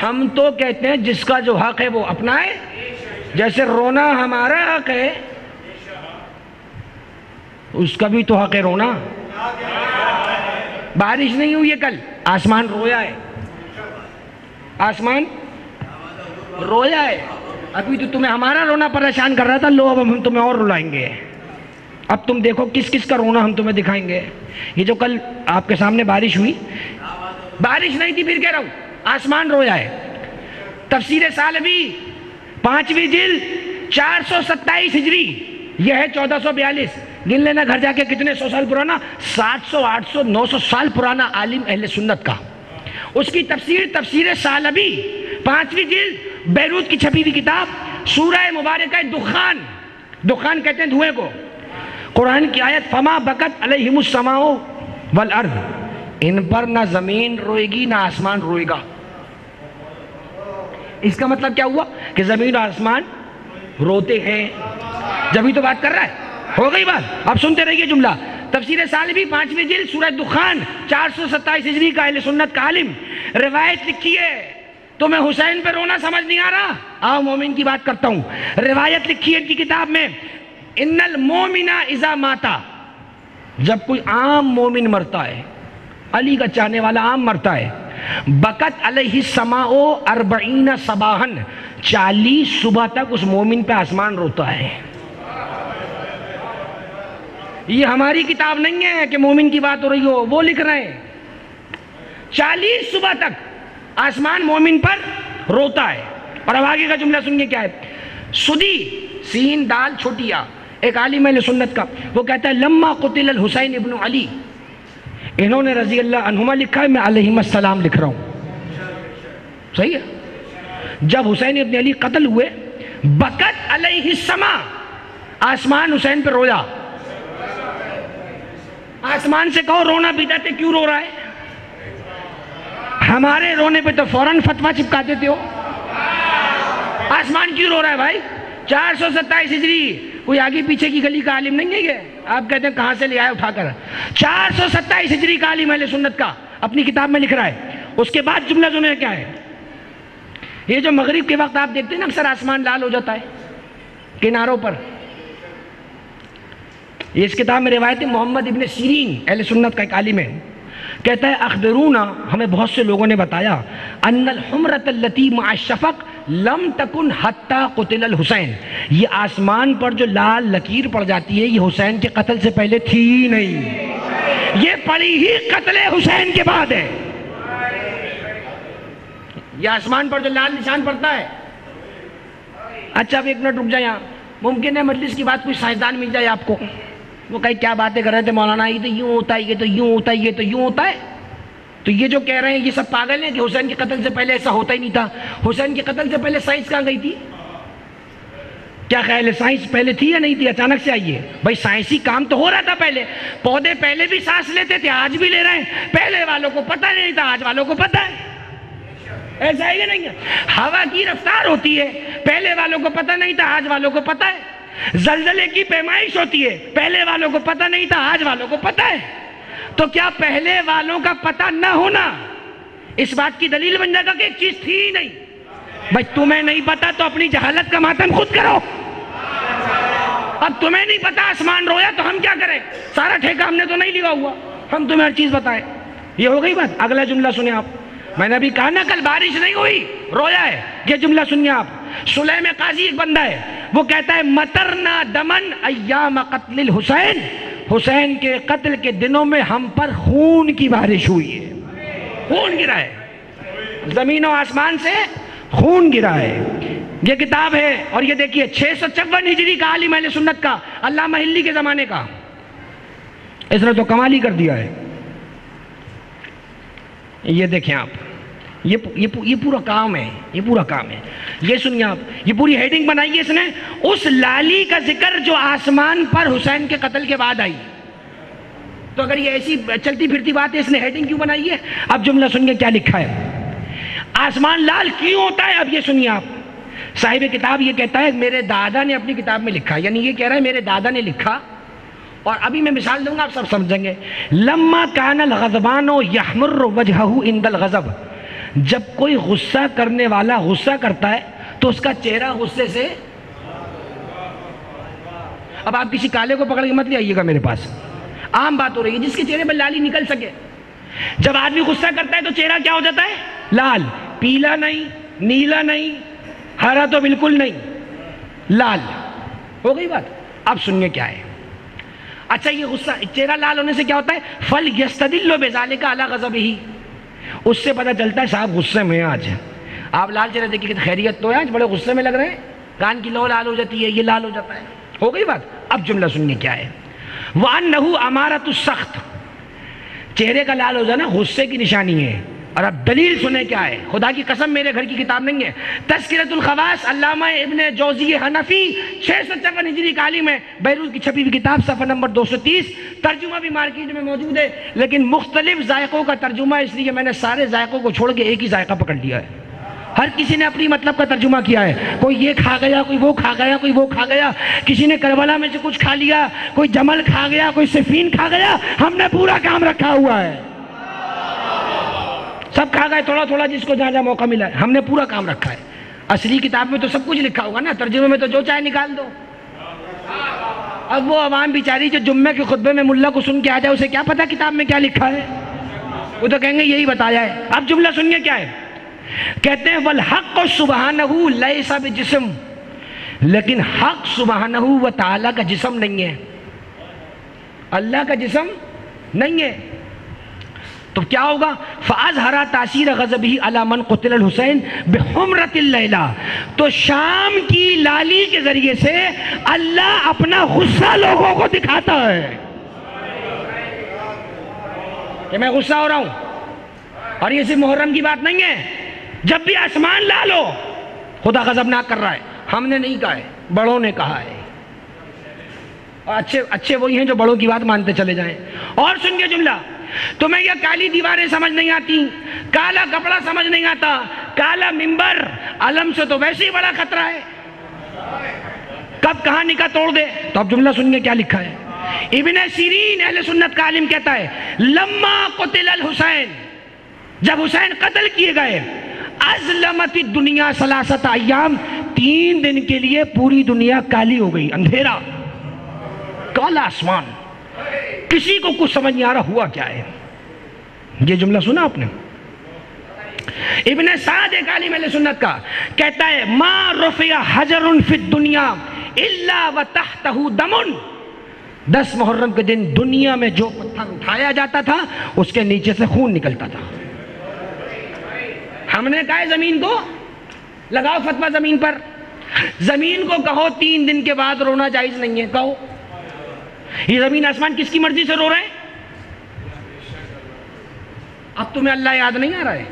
Speaker 1: ہم تو کہتے ہیں جس کا جو حق ہے وہ اپنائے، جیسے رونا ہمارا حق ہے اس کا بھی تو حق ہے رونا۔ بارش نہیں ہوئی ہے کل، آسمان رویا ہے، آسمان رویا ہے۔ ابھی تو تمہیں ہمارا رونا پریشان کر رہا تھا، لو اب ہم تمہیں اور رلائیں گے۔ اب تم دیکھو کس کس کا رونا ہم تمہیں دکھائیں گے. یہ جو کل آپ کے سامنے بارش ہوئی، بارش نہیں تھی، پھر کہہ رہا ہوں آسمان رویا ہے. تفسیر سالبی 5ویں جلد 427 ہجری، یہ ہے 1442. گن لینا گھر جا کے کتنے 100 سال پرانا، 700 800 900 سال پرانا عالم اہل سنت کا. اس کی تفسیر سالبی 5ویں جلد، بیروت کی چھپی ہوئی کتاب، سورہ مبارکہ دخان، دخان کہتے ہیں دھوئیں کو. قرآن کی آیت فما بکت علیہم السماء والارض، ان پر نہ زمین روئے گی نہ آسمان روئے گا. اس کا مطلب کیا ہوا کہ زمین اور آسمان روتے ہیں. جبھی تو بات کر رہا ہے، ہو گئی بات. اب سنتے رہیے جملہ. تفسیر سالبی 5ویں جلد سورہ دخان 427 ہجری کا اہل سنت کا عالم، روایت لکھی ہے. تمہیں حسین پہ رونا سمجھ نہیں آ رہا؟ آؤ مومن کی بات کرتا ہوں. روایت لکھی ہے ان کی کتاب میں، ان المومن اذا ماتا، جب کوئی عام مومن مرتا ہے، علی کا چاہنے والا عام مرتا ہے، بکت علیہ السماء 40 صباحن، 40 صبح تک اس مومن پہ آسمان روتا ہے. یہ ہماری کتاب نہیں ہے کہ مومن کی بات ہو رہی ہو، وہ لکھ رہے ہیں 40 صبح تک آسمان مومن پر روتا ہے. اور اب آگے کا جملہ سنیے کیا ہے. سدی سین دال چھوٹیا، ایک عالم اہل سنت کا، وہ کہتا ہے لما قتل الحسین ابن علی، انہوں نے رضی اللہ عنہما لکھا ہے، میں علیہم السلام لکھ رہا ہوں. صحیح ہے. جب حسین ابن علی قتل ہوئے، بکت علیہ السماء، آسمان حسین پہ رویا. آسمان سے کہو رونا بجاتے کیوں رو رہا ہے؟ ہمارے رونے پہ تو فوراً فتویٰ چپکا دیتے ہو. آسمان کیوں رو رہا ہے بھائی؟ 427 ہجری، کوئی آگے پیچھے کی گلی کا عالم نہیں ہے یہ. آپ کہتے ہیں کہاں سے لے آئے اٹھا کر. 427 ہجری کا عالم اہل سنت کا اپنی کتاب میں لکھ رہا ہے. اس کے بعد جملہ سنیں کیا ہے. یہ جو مغرب کے وقت آپ دیکھتے ہیں نا اکثر آسمان لال ہو جاتا ہے کناروں پر. یہ اس کتاب میں روایت محمد ابن سیرین اہل سنت کا ایک عالم ہے، کہتا ہے اخبرونا، ہمیں بہت سے لوگوں نے بتایا، ان الحمرۃ التی مع الشفق لم تکن حتی قتل الحسین، یہ آسمان پر جو لال لکیر پڑ جاتی ہے یہ حسین کے قتل سے پہلے تھی نہیں، یہ پڑی ہی قتل حسین کے بعد ہے. یہ آسمان پر جو لال نشان پڑتا ہے. اچھا اب ایک منٹ رک جائیں. یہاں ممکن ہے مجلس کی بات کوئی سائنسدان مل جائے آپ کو، وہ کہیں کیا باتیں کر رہے تھے مولانا، یہ تو یوں ہوتا ہے، یہ تو یوں ہوتا ہے، یہ تو یوں ہوتا ہے. تو یہ جو کہہ رہے ہیں یہ سب پاگل ہیں کہ حسین کے قتل سے پہلے ایسا ہوتا ہی نہیں تھا. حسین کے قتل سے پہلے سائنس کہاں گئی تھی؟ کیا خیال ہے سائنس پہلے تھی یا نہیں تھی؟ اچانک سے آئیے بھائی. سائنسی کام تو ہو رہا تھا پہلے، پودے پہلے بھی سانس لیتے تھے، آج بھی لے رہے ہیں. پہلے والوں کو پتہ نہیں تھا، آج والوں کو پتہ ہے. ایسا ہے کہ نہیں ہے؟ ہوا کی رفتار ہوتی ہے، پہلے والوں کو پتہ نہیں تھا، آج والوں کو پتہ ہے. زلزلے کی پیمائش ہوتی ہے، پہلے والوں کو پتہ نہیں تھا، آج والوں کو پتہ ہے. تو کیا پہلے والوں کا پتہ نہ ہونا اس بات کی دلیل بن جائے گا کہ ایک چیز تھی ہی نہیں؟ بھائی تمہیں نہیں پتا تو اپنی جہالت کا ماتم خود کرو. اب تمہیں نہیں پتا آسمان رویا تو ہم کیا کریں؟ سارا ٹھیکہ ہم نے تو نہیں لیا ہوا، ہم تمہیں ہر چیز بتائیں. یہ ہو گئی بات. اگلا جملہ سنیں آپ. میں نے ابھی کہا نا کل بارش نہیں ہوئی، رویا ہے. یہ جملہ سنیے آپ. سلیم قاضی ایک بندہ ہے، وہ کہتا ہے مطرنا دمن ایام قتل الحسین، حسین کے قتل کے دنوں میں ہم پر خون کی بارش ہوئی ہے. خون گرا ہے، زمین و آسمان سے خون گرا ہے. یہ کتاب ہے. اور یہ دیکھیے 654 ہجری کا عالم اہل سنت کا، علامہ ہلی کے زمانے کا. اس نے تو کمال ہی کر دیا ہے. یہ دیکھیں آپ، یہ پورا کام ہے، یہ پورا کام ہے. یہ سنیے آپ، یہ پوری ہیڈنگ بنائی ہے اس نے، اس لالی کا ذکر جو آسمان پر حسین کے قتل کے بعد آئی. تو اگر یہ ایسی چلتی پھرتی بات ہے، اس نے ہیڈنگ کیوں بنائی ہے؟ اب جملہ سنیے کیا لکھا ہے. آسمان لال کیوں ہوتا ہے؟ اب یہ سنیے آپ. صاحب کتاب یہ کہتا ہے میرے دادا نے اپنی کتاب میں لکھا، یعنی یہ کہہ رہا ہے میرے دادا نے لکھا. اور ابھی میں مثال دوں گا آپ سب سمجھیں گے. لما کان الغضبان یحمر وجہہ عند الغضب، جب کوئی غصہ کرنے والا غصہ کرتا ہے تو اس کا چہرہ غصے سے. اب آپ کسی کالے کو پکڑ کے مت لے آئیے گا میرے پاس، عام بات ہو رہی ہے جس کے چہرے پر لالی نکل سکے. جب آدمی غصہ کرتا ہے تو چہرہ کیا ہو جاتا ہے؟ لال. پیلا نہیں، نیلا نہیں، ہرا تو بالکل نہیں، لال. ہو گئی بات. اب سنیے کیا ہے. اچھا یہ غصہ چہرہ لال ہونے سے کیا ہوتا ہے؟ فَلْيَسْتَدِلُّ بِذَلِكَ عَلَىٰ غَضَبِهِ، اس سے پتہ چلتا ہے صاحب غصے میں آج. آپ لال چہرے دیکھیے کہ خیریت تو ہے، آج بڑے غصے میں لگ رہے ہیں، کان کی لو لال ہو جاتی ہے، یہ لال ہو جاتا ہے. ہو گئی بات. اب جملہ سنیے کیا ہے. وَأَنَّهُ أَمَارَةُ السَّخْطِ، چہرے کا لال ہو جانا غصے کی نشانی ہے. اور اب دلیل سنیں کیا ہے. خدا کی قسم میرے گھر کی کتاب نہیں ہے، تذکرۃ الخواص علامہ ابن جوزی حنفی 656 ہجری کا عالم ہے، بیروت کی چھپی ہوئی کتاب صفحہ نمبر 230. ترجمہ بھی مارکیٹ میں موجود ہے لیکن مختلف ذائقوں کا ترجمہ، اس لیے میں نے سارے ذائقوں کو چھوڑ کے ایک ہی ذائقہ پکڑ لیا ہے. ہر کسی نے اپنی مطلب کا ترجمہ کیا ہے. کوئی یہ کھا گیا، کوئی وہ کھا گیا، کوئی وہ کھا گیا، کسی نے کربلا میں سے کچھ کھا لیا، کوئی جمل کھا گیا، کوئی صفین کھا گیا. ہم نے پورا کام رکھا ہوا ہے، سب کھا گئے تھوڑا تھوڑا جس کو جہاں جہاں موقع ملا ہے. ہم نے پورا کام رکھا ہے. اصلی کتاب میں تو سب کچھ لکھا ہوگا نا، ترجمے میں تو جو چاہے نکال دو. اب وہ عوام بیچاری جو جمعے کے خطبے میں ملا کو سن کے آ جائے، اسے کیا پتا کتاب میں کیا لکھا ہے؟ وہ تو کہیں گے یہی بتایا ہے. اب جملہ سنیے کیا ہے. کہتے ہیں وَالْحَقُّ سُبْحَانَهُ لَيْسَ بِجِسْمٍ، لیکن حق سبحانہ و تعالیٰ کا جسم نہیں ہے، اللہ کا جسم نہیں ہے. تو کیا ہوگا؟ فَأَظْهَرَ تَأْثِيرَ غَضَبِهِ عَلَى مَنْ قُتِلَ الْحُسَيْنِ بِحُمْرَةِ اللَّيْلَةِ، تو شام کی لالی کے ذریعے سے اللہ اپنا غصہ لوگوں کو دکھاتا ہے کہ میں غصہ ہو رہا ہوں. اور یہ صرف محرم کی بات نہیں ہے، جب بھی آسمان لال ہو خدا غضبناک کر رہا ہے. ہم نے نہیں کہا ہے، بڑوں نے کہا ہے. اور اچھے وہی ہیں جو بڑوں کی بات مانتے چلے جائیں. اور سنیے جملہ. تمہیں یہ کالی دیواریں سمجھ نہیں آتی، کالا کپڑا سمجھ نہیں آتا، کالا منبر علم سے تو ویسے ہی بڑا خطرہ ہے، کب کہاں نکاح توڑ دے. تو اب جملہ سنیے کیا لکھا ہے. ابن سیرین اہل سنت کا عالم کہتا ہے لما قتل الحسین، جب حسین قتل کیے گئے، ازلمت الدنیا ثلاثت ایام، 3 دن کے لیے پوری دنیا کالی ہو گئی، اندھیرا، کالا آسمان. کسی کو کچھ سمجھ نہیں آ رہا ہوا کیا ہے. یہ جملہ سنا آپ نے. ابن سعد ایک عالم اہل سنت کا کہتا ہے ما رفع حجر فی الدنیا الا وتحتہ دم، 10 محرم کے دن دنیا میں جو پتھر اٹھایا جاتا تھا اس کے نیچے سے خون نکلتا تھا. ہم نے کہا ہے زمین کو لگاؤ فتویٰ زمین پر، زمین کو کہو 3 دن کے بعد رونا جائز نہیں ہے. کہو یہ زمین آسمان کس کی مرضی سے رو رہے ہیں؟ اب تمہیں اللہ یاد نہیں آ رہا ہے؟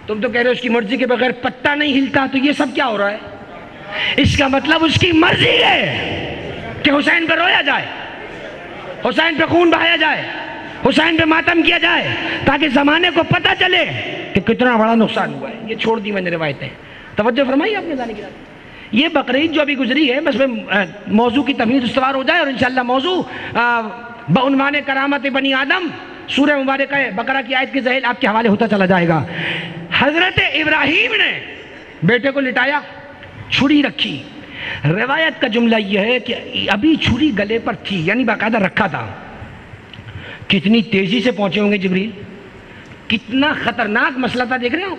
Speaker 1: تم تو کہہ رہے ہو اس کی مرضی کے بغیر پتہ نہیں ہلتا. تو یہ سب کیا ہو رہا ہے؟ اس کا مطلب اس کی مرضی ہے کہ حسین پہ رویا جائے، حسین پہ خون بہایا جائے، حسین پہ ماتم کیا جائے، تاکہ زمانے کو پتہ چلے کہ کتنا بڑا نقصان ہوا ہے. یہ چھوڑ دی میں نے روایتیں. توجہ فرمائی آپ نے جانے کی بات. یہ بقرعید جو ابھی گزری ہے، بس میں موضوع کی تمیز استوار ہو جائے، اور انشاءاللہ موضوع بعنوان کرامت بنی آدم سورہ مبارکہ بقرہ کی آیت کے ذیل آپ کے حوالے ہوتا چلا جائے گا. حضرت ابراہیم نے بیٹے کو لٹایا، چھری رکھی. روایت کا جملہ یہ ہے کہ ابھی چھری گلے پر تھی، یعنی باقاعدہ رکھا تھا. کتنی تیزی سے پہنچے ہوں گے جبریل، کتنا خطرناک مسئلہ تھا، دیکھ رہے ہو.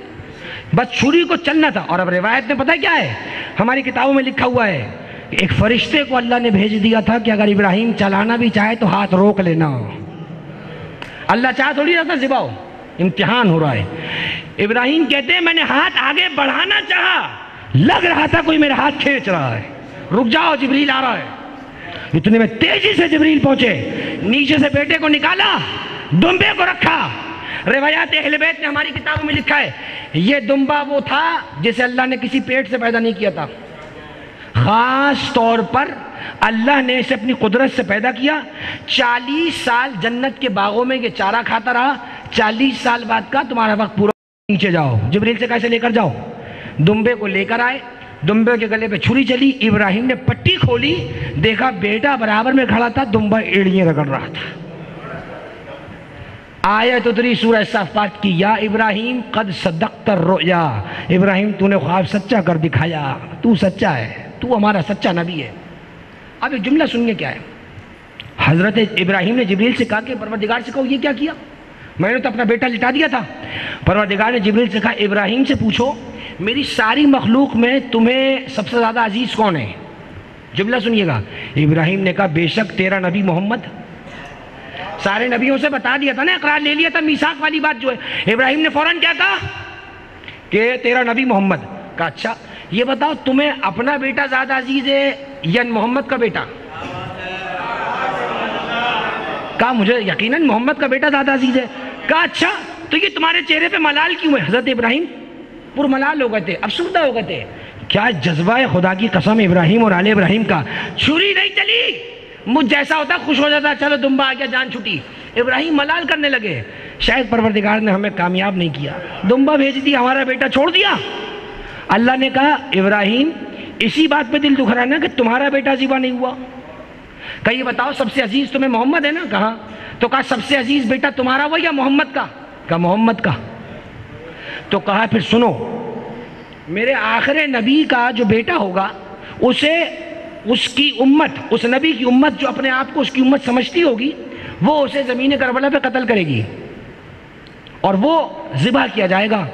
Speaker 1: بس چھری کو چلنا تھا. اور اب روایت میں پتہ کیا ہے، ہماری کتابوں میں لکھا ہوا ہے کہ ایک فرشتے کو اللہ نے بھیج دیا تھا کہ اگر ابراہیم چلانا بھی چاہے تو ہاتھ روک لینا. اللہ چاہ تھوڑی رہا تھا ذبح ہو، امتحان ہو رہا ہے. ابراہیم کہتے ہیں میں نے ہاتھ آگے بڑھانا چاہا، لگ رہا تھا کوئی میرا ہاتھ کھینچ رہا ہے، رک جاؤ جبریل آ رہا ہے. اتنے میں تیزی سے جبریل پہنچے، نیچے سے بیٹے کو نکالا، دمبے کو رکھا. روایات اہل بیت نے ہماری کتابوں میں لکھا ہے یہ دمبا وہ تھا جسے اللہ نے کسی پیٹ سے پیدا نہیں کیا تھا، خاص طور پر اللہ نے اسے اپنی قدرت سے پیدا کیا. 40 سال جنت کے باغوں میں یہ چارہ کھاتا رہا. 40 سال بعد کا تمہارا وقت پورا، نیچے جاؤ. جبریل سے کیسے لے کر جاؤ؟ دمبے کو لے کر آئے، دمبے کے گلے پہ چھری چلی. ابراہیم نے پٹی کھولی، دیکھا بیٹا برابر میں کھڑا تھا، دمبا ایڑیاں رگڑ رہا تھا. آیت اتری سورہ صافات کی یا ابراہیم قد صدقت الرؤیا، ابراہیم تو نے خواب سچا کر دکھایا، تو سچا ہے، تو ہمارا سچا نبی ہے. اب ایک جملہ سنیے کیا ہے. حضرت ابراہیم نے جبریل سے کہا کہ پروردگار سے کہو یہ کیا کیا، میں نے تو اپنا بیٹا لٹا دیا تھا. پروردگار نے جبریل سے کہا ابراہیم سے پوچھو میری ساری مخلوق میں تمہیں سب سے زیادہ عزیز کون ہے. جملہ سنیے گا، ابراہیم نے کہا بے شک تیرا نبی محمد، سارے نبیوں سے بتا دیا تھا نا، اقرار لے لیا تھا، میثاق والی بات جو ہے، ابراہیم نے فوراً کیا کہا کہ تیرا نبی محمد. کہا اچھا یہ بتاؤ تمہیں اپنا بیٹا زیادہ عزیز ہے یا محمد کا بیٹا؟ کہا مجھے یقیناً محمد کا بیٹا زیادہ عزیز ہے. کہا اچھا تو یہ تمہارے چہرے پہ ملال کیوں ہے؟ حضرت ابراہیم پرملال ہو گئے تھے، افسردہ ہو گئے تھے. کیا جذبہ خدا کی قسم ابراہیم اور آل ابراہیم کا، چھری نہیں چلی. مجھ جیسا ہوتا خوش ہو جاتا، چلو دمبا آ گیا جان چھٹی. ابراہیم ملال کرنے لگے، شاید پروردگار نے ہمیں کامیاب نہیں کیا، دمبا بھیج دیا، ہمارا بیٹا چھوڑ دیا. اللہ نے کہا ابراہیم اسی بات پہ دل دکھ رہا ہے نا کہ تمہارا بیٹا ذبح نہیں ہوا. کہا یہ بتاؤ سب سے عزیز تمہیں محمد ہے نا؟ کہا. تو کہا سب سے عزیز بیٹا تمہارا ہوا یا محمد کا؟ کہا محمد کا. تو کہا پھر سنو، میرے آخر نبی کا جو بیٹا ہوگا اسے اس کی امت، اس نبی کی امت جو اپنے آپ کو اس کی امت سمجھتی ہوگی، وہ اسے زمین کربلا پہ قتل کرے گی اور وہ ذبح کیا جائے گا.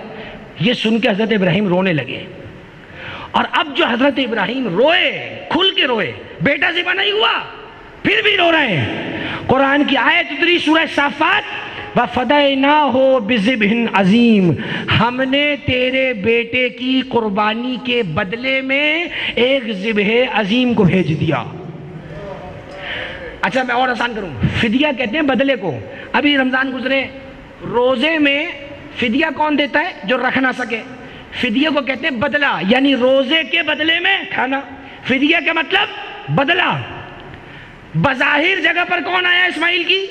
Speaker 1: یہ سن کے حضرت ابراہیم رونے لگے. اور اب جو حضرت ابراہیم روئے، کھل کے روئے، بیٹا ذبح نہیں ہوا پھر بھی رو رہے ہیں. قرآن کی آیت اتری سورہ صافات، وَفَدَيْنَاهُ بِذِبْحٍ عَظِيمٍ، ہم نے تیرے بیٹے کی قربانی کے بدلے میں ایک ذبح عظیم کو بھیج دیا. اچھا میں اور آسان کروں، فدیہ کہتے ہیں بدلے کو. ابھی رمضان گزرے، روزے میں فدیہ کون دیتا ہے؟ جو رکھ نہ سکے. فدیہ کو کہتے ہیں بدلہ، یعنی روزے کے بدلے میں کھانا. فدیہ کا مطلب بدلہ. بظاہر جگہ پر کون آیا اسماعیل کی؟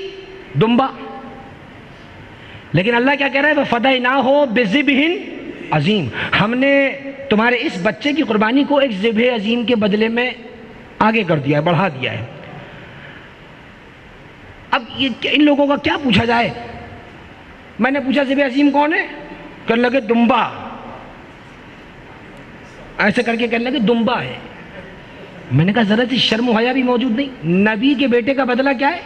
Speaker 1: دمبا. لیکن اللہ کیا کہہ رہا ہے؟ وَفَدَيْنَاهُ بِذِبْحٍ عَظِيمٍ، ہم نے تمہارے اس بچے کی قربانی کو ایک ذبح عظیم کے بدلے میں آگے کر دیا ہے، بڑھا دیا ہے. اب ان لوگوں کا کیا پوچھا جائے؟ میں نے پوچھا ذبح عظیم کون ہے؟ کہنے لگے دمبا. ایسے کر کے کہنے لگے دمبا ہے. میں نے کہا ذرا سی شرم و حیا بھی موجود نہیں؟ نبی کے بیٹے کا بدلہ کیا ہے؟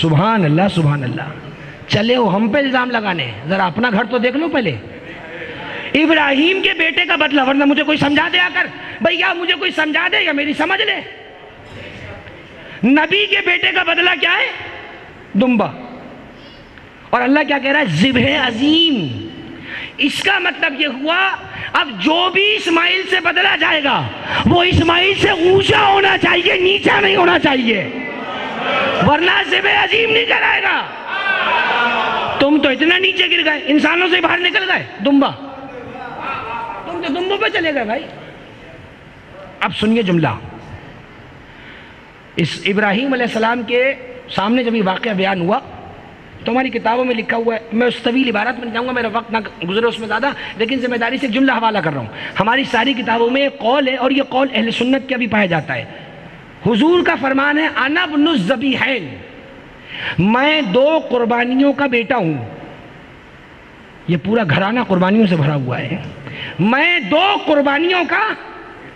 Speaker 1: سبحان اللہ سبحان اللہ. چلے ہو ہم پہ الزام لگانے، ذرا اپنا گھر تو دیکھ لو پہلے. ابراہیم کے بیٹے کا بدلہ، ورنہ مجھے کوئی سمجھا دے آ کر، بھئی مجھے کوئی سمجھا دے یا میری سمجھ لے. نبی کے بیٹے کا بدلہ کیا ہے؟ دمبا. اور اللہ کیا کہہ رہا ہے؟ ذبح عظیم. اس کا مطلب یہ ہوا اب جو بھی اسماعیل سے بدلا جائے گا وہ اسماعیل سے اونچا ہونا چاہیے، نیچا نہیں ہونا چاہیے، ورنہ ذبح عظیم نہیں کرائے گا. تم تو اتنا نیچے گر گئے، انسانوں سے باہر نکل گئے، دمبا. تم تو دمبوں پہ چلے گئے بھائی. اب سنیے جملہ، اس ابراہیم علیہ السلام کے سامنے جب یہ واقعہ بیان ہوا تو ہماری کتابوں میں لکھا ہوا ہے، میں اس طویل عبارت میں جاؤں گا، میرا وقت نہ گزرے اس میں زیادہ، لیکن ذمہ داری سے ایک جملہ حوالہ کر رہا ہوں. ہماری ساری کتابوں میں ایک قول ہے اور یہ قول اہل سنت کا بھی پایا جاتا ہے. حضور کا فرمان ہے انا ابن الذبیحین، میں دو قربانیوں کا بیٹا ہوں. یہ پورا گھرانہ قربانیوں سے بھرا ہوا ہے. میں دو قربانیوں کا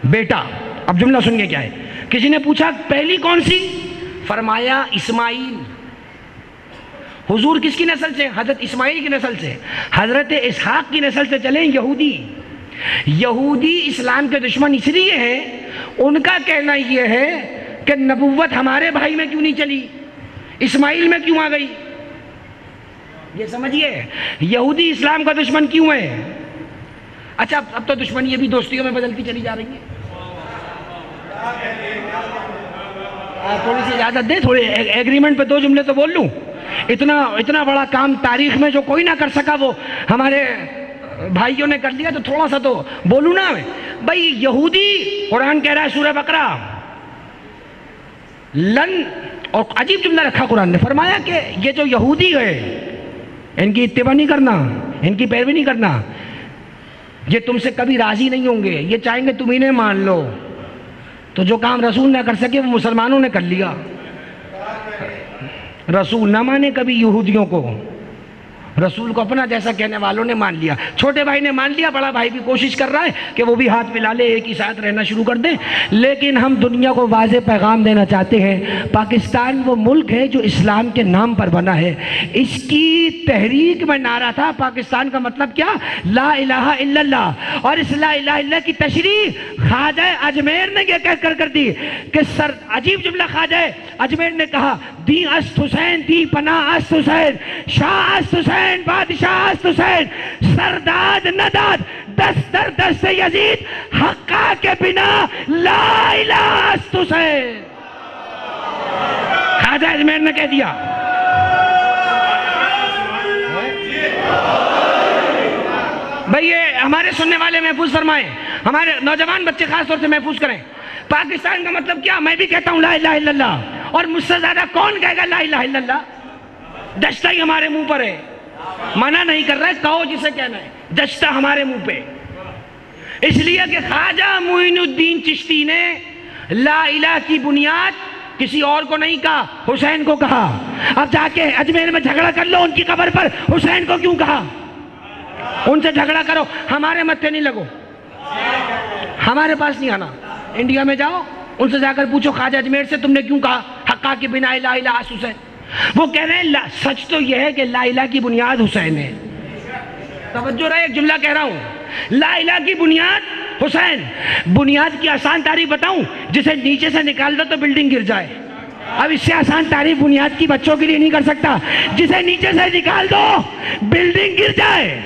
Speaker 1: بیٹا. اب جملہ سنیے کیا ہے. کسی نے پوچھا پہلی کون سی؟ فرمایا اسماعیل. حضور کس کی نسل سے؟ حضرت اسماعیل کی نسل سے. حضرت اسحاق کی نسل سے چلیں یہودی. یہودی اسلام کے دشمن اس لیے ہیں، ان کا کہنا یہ ہے کہ نبوت ہمارے بھائی میں کیوں نہیں چلی، اسماعیل میں کیوں آ گئی. یہ سمجھیے یہودی اسلام کا دشمن کیوں ہے. اچھا اب تو دشمنی بھی دوستیوں میں بدلتی چلی جا رہی ہے. تھوڑی سی اجازت دے، تھوڑی ایگریمنٹ پہ دو جملے تو بول لوں. اتنا بڑا کام تاریخ میں جو کوئی نہ کر سکا وہ ہمارے بھائیوں نے کر لیا، تو تھوڑا سا تو بولوں نا میں. بھائی یہودی، قرآن کہہ رہا ہے سورہ بقرہ، لن، اور عجیب جملہ رکھا قرآن نے، فرمایا کہ یہ جو یہودی ہے ان کی اتباع نہیں کرنا، ان کی پیروی نہیں کرنا، یہ تم سے کبھی راضی نہیں ہوں گے، یہ چاہیں گے تم انہیں مان لو. تو جو کام رسول نہ کر سکے وہ مسلمانوں نے کر لیا. رسول نہ مانے کبھی یہودیوں کو، رسول کو اپنا جیسا کہنے والوں نے مان لیا، چھوٹے بھائی نے مان لیا، بڑا بھائی بھی کوشش کر رہا ہے کہ وہ بھی ہاتھ ملا لے، ایک ہی ساتھ رہنا شروع کر دیں۔ لیکن ہم دنیا کو واضح پیغام دینا چاہتے ہیں، پاکستان وہ ملک ہے جو اسلام کے نام پر بنا ہے۔ اس کی تحریک میں نعرہ تھا پاکستان کا مطلب کیا؟ لا الہ الا اللہ، اور اس لا الہ الا اللہ کی تشریح خواجہ اجمیر نے یہ کہہ کر دی کہ عجیب جملہ خواجہ اجمیر نے کہا، دی است حسین، دی پناہ است حسین، شاہ است حسین، بادشاہ است حسین، سرداد نداد دست در دست یزید، حقا کے بنا لا الہ است حسین۔ خواجہ اجمیر نے کہہ دیا۔ بھئی یہ ہمارے سننے والے محفوظ فرمائیں، ہمارے نوجوان بچے خاص طور سے محفوظ کریں۔ پاکستان کا مطلب کیا؟ میں بھی کہتا ہوں لا الہ الا اللہ، اور مجھ سے زیادہ کون کہے گا لا الہ الا اللہ؟ دشتہ ہی ہمارے منہ پر ہے، منع نہیں کر رہا ہے، کہو جسے کہنا ہے، دشتہ ہمارے منہ پہ۔ اس لیے کہ خواجہ معین الدین چشتی نے لا الہ کی بنیاد کسی اور کو نہیں کہا، حسین کو کہا۔ اب جا کے اجمیر میں جھگڑا کر لو ان کی قبر پر، حسین کو کیوں کہا؟ ان سے جھگڑا کرو، ہمارے متھے نہیں لگو، ہمارے پاس نہیں آنا۔ انڈیا میں جاؤ، ان سے جا کر پوچھو خواجہ اجمیر سے تم نے کیوں کہا حقا کی بنا لا الہ اس حسین؟ وہ کہہ رہے ہیں سچ تو یہ ہے کہ لا الہ کی بنیاد حسین ہے۔ توجہ رہے، ایک جملہ کہہ رہا ہوں، لا الہ کی بنیاد حسین۔ بنیاد کی آسان تعریف بتاؤں، جسے نیچے سے نکال دو تو بلڈنگ گر جائے۔ اب اس سے آسان تعریف بنیاد کی بچوں کے لیے نہیں کر سکتا، جسے نیچے سے نکال دو بلڈنگ گر جائے۔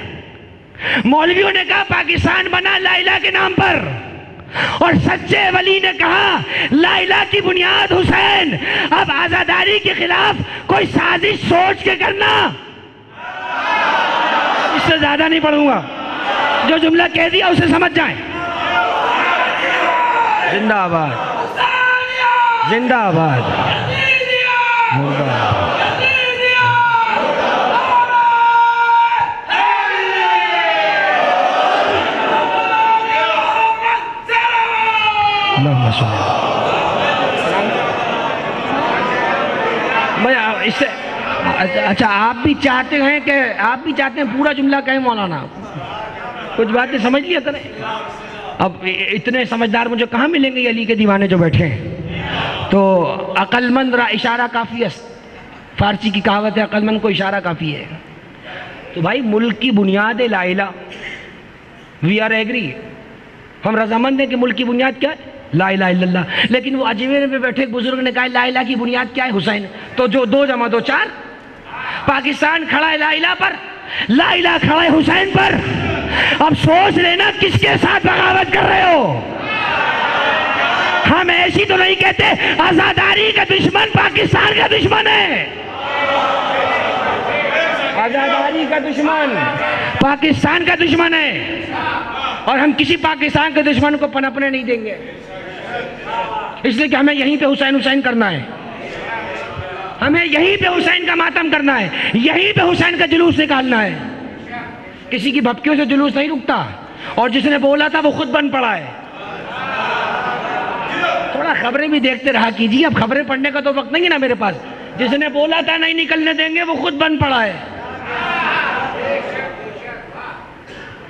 Speaker 1: مولویوں نے کہا پاکستان بنا لا الہ کے نام پر، اور سچے ولی نے کہا لا الہ کی بنیاد حسین۔ اب آزاداری کے خلاف کوئی سازش سوچ کے کرنا، اس سے زیادہ نہیں پڑھوں گا، جو جملہ کہہ دیا اسے سمجھ جائیں۔ زندہ آباد، زندہ آباد، زندہ آباد۔ اس سے اچھا آپ بھی چاہتے ہیں پورا جملہ کہیں مولانا، کچھ باتیں سمجھ لیا کریں۔ اب اتنے سمجھدار مجھے کہاں ملیں گے، علی کے دیوانے جو بیٹھے ہیں؟ تو عقل مند را اشارہ کافی ہے، فارسی کی کہاوت ہے عقل مند کو اشارہ کافی ہے۔ تو بھائی ملک کی بنیاد ہے لا الہ، وی آر ایگری، ہم رضامند ہیں کہ ملک کی بنیاد کیا ہے؟ لا الہ الا اللہ۔ لیکن وہ اجمیر میں بیٹھے ایک بزرگ نے کہا لا الہ کی بنیاد کیا ہے؟ حسین۔ تو جو 2 + 2 = 4۔ پاکستان کھڑا ہے لا الہ پر، لا الہ کھڑا ہے حسین پر۔ اب سوچ لینا کس کے ساتھ بغاوت کر رہے ہو۔ ہم ایسی تو نہیں کہتے آزاداری کا دشمن پاکستان کا دشمن ہے، آزاداری کا دشمن پاکستان کا دشمن ہے، اور ہم کسی پاکستان کے دشمن کو پنپنے نہیں دیں گے، اس لیے کہ ہمیں یہیں پہ حسین حسین کرنا ہے، ہمیں یہیں پہ حسین کا ماتم کرنا ہے، یہیں پہ حسین کا جلوس نکالنا ہے۔ کسی کی بھپکیوں سے جلوس نہیں رکتا، اور جس نے بولا تھا وہ خود بن پڑا ہے۔ تھوڑا خبریں بھی دیکھتے رہا کیجیے، اب خبریں پڑھنے کا تو وقت نہیں ہے نا میرے پاس۔ جس نے بولا تھا نہیں نکلنے دیں گے وہ خود بن پڑا ہے۔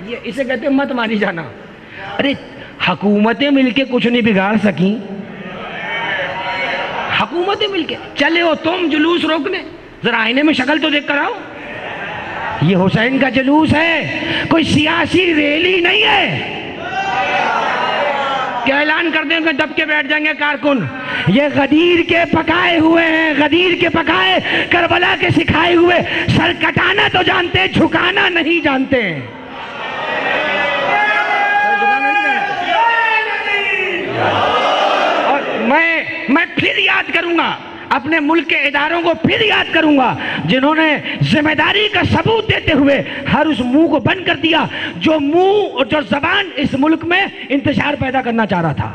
Speaker 1: یہ اسے کہتے ہیں مت مانی جانا۔ ارے حکومتیں مل کے کچھ نہیں بگاڑ سکیں، حکومتیں مل کے چلے ہو تم جلوس روکنے، ذرا آئینے میں شکل تو دیکھ کر آؤ۔ یہ حسین کا جلوس ہے، کوئی سیاسی ریلی نہیں ہے کہ اعلان کر دیں گے دب کے بیٹھ جائیں گے کارکن۔ یہ غدیر کے پکائے ہوئے ہیں، غدیر کے پکائے، کربلا کے سکھائے ہوئے، سر کٹانا تو جانتے ہیں، جھکانا نہیں جانتے ہیں۔ اور میں پھر یاد کروں گا، اپنے ملک کے اداروں کو پھر یاد کروں گا جنہوں نے ذمہ داری کا ثبوت دیتے ہوئے ہر اس منہ کو بند کر دیا جو منہ اور جو زبان اس ملک میں انتشار پیدا کرنا چاہ رہا تھا۔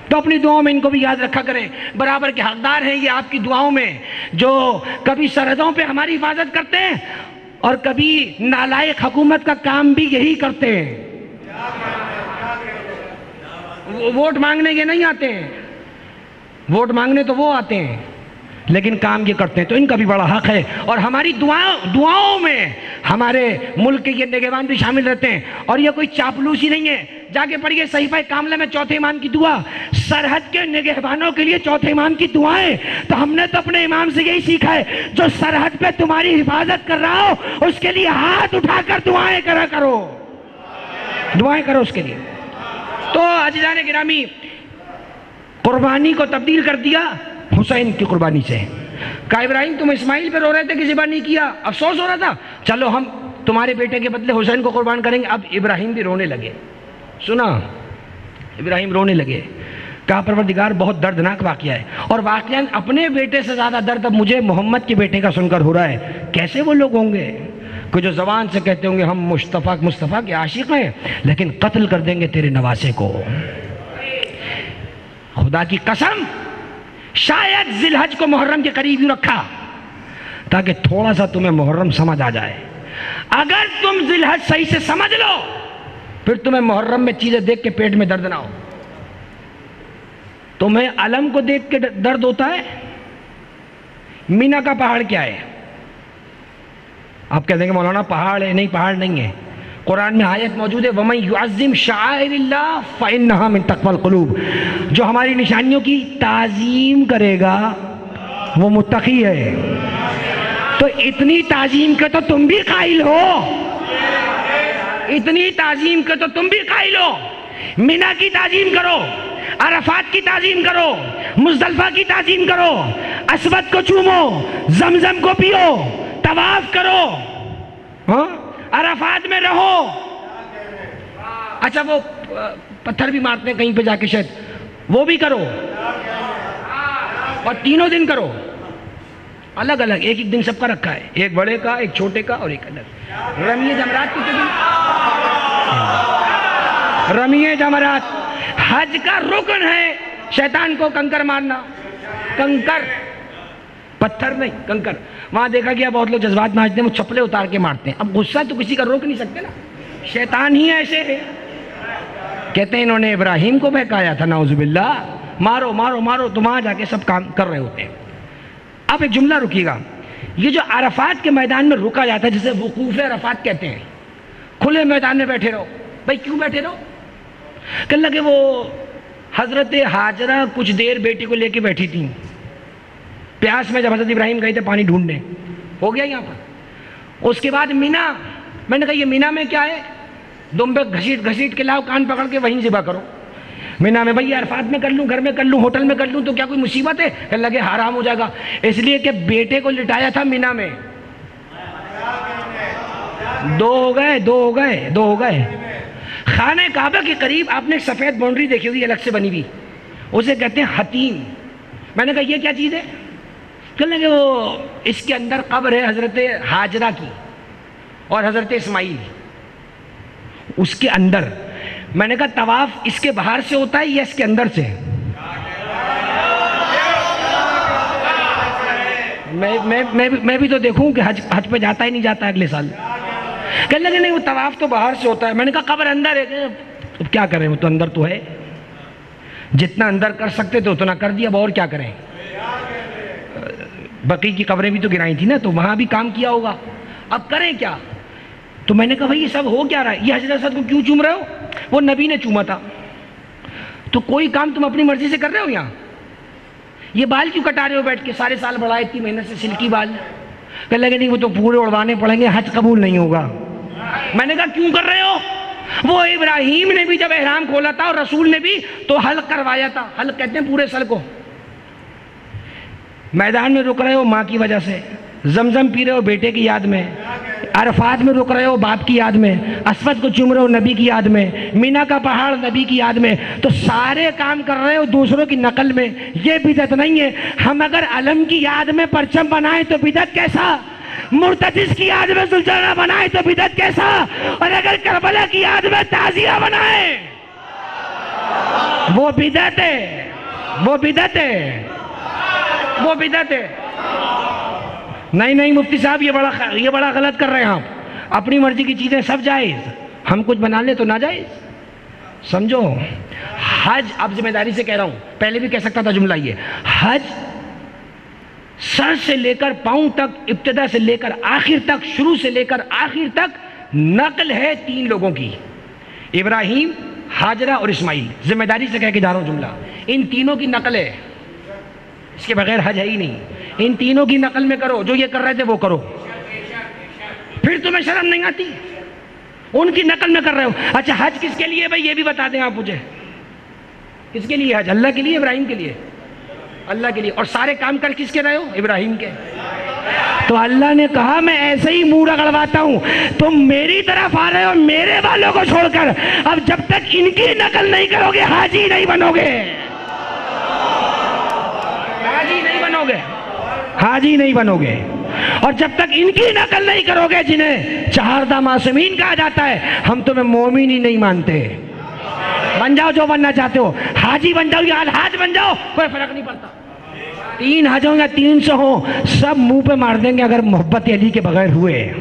Speaker 1: تو اپنی دعاؤں میں ان کو بھی یاد رکھا کریں، برابر کے حقدار ہیں یہ آپ کی دعاؤں میں، جو کبھی سرحدوں پہ ہماری حفاظت کرتے ہیں اور کبھی نالائق حکومت کا کام بھی یہی کرتے ہیں۔ ووٹ مانگنے کے نہیں آتے ہیں، ووٹ مانگنے تو وہ آتے ہیں، لیکن کام یہ کرتے ہیں، تو ان کا بھی بڑا حق ہے۔ اور ہماری دعاؤں میں ہمارے ملک کے یہ نگہبان بھی شامل رہتے ہیں، اور یہ کوئی چاپلوسی نہیں ہے۔ جا کے پڑھیے صحیفہ کاملہ میں چوتھے امام کی دعا، سرحد کے نگہبانوں کے لیے چوتھے امام کی دعائیں۔ تو ہم نے تو اپنے امام سے یہی سیکھا ہے، جو سرحد پہ تمہاری حفاظت کر رہا ہو اس کے لیے ہاتھ اٹھا کر دعائیں کرا کرو، دعائیں کرو اس کے لیے۔ تو عزیزان گرامی، قربانی کو تبدیل کر دیا حسین کی قربانی سے۔ کہا ابراہیم تم اسماعیل پہ رو رہے تھے کہ ذبح نہیں کیا، افسوس ہو رہا تھا، چلو ہم تمہارے بیٹے کے بدلے حسین کو قربان کریں گے۔ اب ابراہیم بھی رونے لگے، سنا، ابراہیم رونے لگے۔ کہا پروردگار بہت دردناک واقعہ ہے، اور واقعاً اپنے بیٹے سے زیادہ درد اب مجھے محمد کے بیٹے کا سن کر ہو رہا ہے۔ کیسے وہ لوگ ہوں گے کہ جو زبان سے کہتے ہوں گے ہم مصطفیٰ کے عاشق ہیں، لیکن قتل کر دیں گے تیرے نواسے کو۔ خدا کی قسم، شاید ذی الحج کو محرم کے قریب ہی رکھا تاکہ تھوڑا سا تمہیں محرم سمجھ آ جائے۔ اگر تم ذی الحج صحیح سے سمجھ لو پھر تمہیں محرم میں چیزیں دیکھ کے پیٹ میں درد نہ ہو۔ تمہیں علم کو دیکھ کے درد ہوتا ہے؟ مینا کا پہاڑ کیا ہے؟ آپ کہہ دیں گے مولانا پہاڑ ہے، نہیں پہاڑ نہیں ہے، قرآن میں آیت موجود ہے وَمَن يُعَظِّمْ شَعَائِرِ اللَّهِ فَإِنَّهَا مِن تَقْوَى الْقُلُوبِ، جو ہماری نشانیوں کی تعظیم کرے گا وہ متقی ہے۔ تو اتنی تعظیم کے تو تم بھی قائل ہو، اتنی تعظیم کے تو تم بھی قائل ہو۔ مینا کی تعظیم کرو، عرفات کی تعظیم کرو، مزدلفہ کی تعظیم کرو، اسود کو چومو، زمزم کو پیو، طواف کرو، ہاں عرفات میں رہو۔ اچھا وہ پتھر بھی مارتے ہیں کہیں پہ جا کے شاید، وہ بھی کرو، اور تینوں دن کرو، الگ الگ، ایک ایک دن سب کا رکھا ہے، ایک بڑے کا، ایک چھوٹے کا، اور ایک الگ۔ رمی جمرات کتنے دن؟ رمی جمرات حج کا رکن ہے، شیطان کو کنکر مارنا، کنکر، پتھر نہیں، کنکر۔ وہاں دیکھا گیا بہت لوگ جذبات میں آجتے ہیں، وہ چپلے اتار کے مارتے ہیں۔ اب غصہ تو کسی کا روک نہیں سکتے نا، شیطان ہی ایسے ہے۔ کہتے ہیں انہوں نے ابراہیم کو بہکایا تھا، نعوذ باللہ، مارو مارو مارو، تو وہاں جا کے سب کام کر رہے ہوتے ہیں۔ اب ایک جملہ رکیے گا، یہ جو عرفات کے میدان میں رکا جاتا ہے جسے وقوف عرفات کہتے ہیں، کھلے میدان میں بیٹھے رہو۔ بھائی کیوں بیٹھے رہو؟ کہنے لگے وہ حضرت ہاجرہ کچھ دیر بیٹی کو لے کے بیٹھی تھیں پیاس میں، جب حضرت ابراہیم گئے تھے پانی ڈھونڈنے، ہو گیا یہاں پر۔ اس کے بعد مینا، میں نے کہا یہ مینا میں کیا ہے؟ دمبے گھسیٹ گھسیٹ کے لاؤ، کان پکڑ کے وہیں ذبح کرو۔ مینا میں بھائی عرفات میں کر لوں، گھر میں کر لوں، ہوٹل میں کر لوں تو کیا کوئی مصیبت ہے؟ کہنے لگے حرام ہو جائے گا، اس لیے کہ بیٹے کو لٹایا تھا مینا میں۔ دو ہو گئے۔ خانہ کعبہ کے قریب آپ نے سفید باؤنڈری دیکھی ہوگی الگ سے بنی ہوئی، اسے کہتے ہیں حتیم۔ میں نے کہا یہ کیا چیز ہے؟ کہنے لگے وہ اس کے اندر قبر ہے حضرت ہاجرہ کی اور حضرت اسماعیل، اس کے اندر۔ میں نے کہا طواف اس کے باہر سے ہوتا ہے یا اس کے اندر سے؟ میں بھی تو دیکھوں کہ حج پہ جاتا ہی نہیں جاتا اگلے سال۔ کہنے لگے نہیں وہ طواف تو باہر سے ہوتا ہے۔ میں نے کہا قبر اندر ہے، اب کیا کریں، وہ تو اندر تو ہے، جتنا اندر کر سکتے تھے اتنا کر دیا، اب اور کیا کریں؟ بقی کی قبریں بھی تو گرائی تھی نا، تو وہاں بھی کام کیا ہوگا، اب کریں کیا؟ تو میں نے کہا بھائی یہ سب ہو کیا رہا ہے؟ یہ حضرت اسد کو کیوں چوم رہے ہو؟ وہ نبی نے چوما تھا، تو کوئی کام تم اپنی مرضی سے کر رہے ہو یہاں؟ یہ بال کیوں کٹا رہے ہو بیٹھ کے؟ سارے سال بڑھائے اتنی محنت سے سلکی بال۔ کہنے لگے نہیں وہ تو پورے اڑوانے پڑیں گے، حج قبول نہیں ہوگا۔ میں نے کہا کیوں کر رہے ہو؟ وہ ابراہیم نے بھی جب احرام کھولا تھا اور رسول نے بھی تو حلق کروایا تھا، حلق کہتے ہیں پورے سر کو۔ میدان میں رک رہے ہو ماں کی وجہ سے، زمزم پی رہے ہو بیٹے کی یاد میں، عرفات میں رک رہے ہو باپ کی یاد میں، اسود کو چوم رہے ہو نبی کی یاد میں، مینا کا پہاڑ نبی کی یاد میں، تو سارے کام کر رہے ہو دوسروں کی نقل میں۔ یہ بدعت نہیں ہے۔ ہم اگر علم کی یاد میں پرچم بنائیں تو بدعت کیسا، مرتجز کی یاد میں سلطانہ بنائیں تو بدعت کیسا، اور اگر کربلا کی یاد میں تعزیہ بنائیں وہ بدعت ہے، وہ بدعت ہے، وہ بدعت ہے۔ نہیں مفتی صاحب یہ بڑا غلط کر رہے ہیں آپ، اپنی مرضی کی چیزیں سب جائز، ہم کچھ بنا لیں تو ناجائز، سمجھو۔ حج اب ذمہ داری سے کہہ رہا ہوں، پہلے بھی کہہ سکتا تھا جملہ یہ، حج سر سے لے کر پاؤں تک، ابتدا سے لے کر آخر تک، شروع سے لے کر آخر تک نقل ہے 3 لوگوں کی، ابراہیم، ہاجرہ اور اسماعیل. ذمہ داری سے کہہ کے جا رہا ہوں جملہ، ان تینوں کی نقل ہے، اس کے بغیر حج ہے ہی نہیں. ان تینوں کی نقل میں کرو، جو یہ کر رہے تھے وہ کرو، پھر تمہیں شرم نہیں آتی؟ ان کی نقل میں کر رہے ہو. اچھا حج کس کے لیے بھائی یہ بھی بتا دیں آپ مجھے، کس کے لیے حج؟ اللہ کے لیے، ابراہیم کے لیے؟ اللہ کے لیے. اور سارے کام کر کس کے رہے ہو؟ ابراہیم کے. تو اللہ نے کہا میں ایسے ہی منہ رگڑواتا ہوں، تم میری طرف آ رہے ہو میرے والوں کو چھوڑ کر، اب جب تک ان کی نقل نہیں کرو گے حاجی نہیں بنو گے، حاجی نہیں بنو گے، حاجی نہیں بنو گے. اور جب تک ان کی نقل نہیں کرو گے جنہیں 4 معصومین کہا جاتا ہے، ہم تمہیں مومن ہی نہیں مانتے. بن جاؤ جو بننا چاہتے ہو، حاجی بن جاؤ یا الحاج بن جاؤ، کوئی فرق نہیں پڑتا. 3 حج ہوں یا 300 ہوں، سب منہ پہ مار دیں گے اگر محبت علی کے بغیر ہوئے.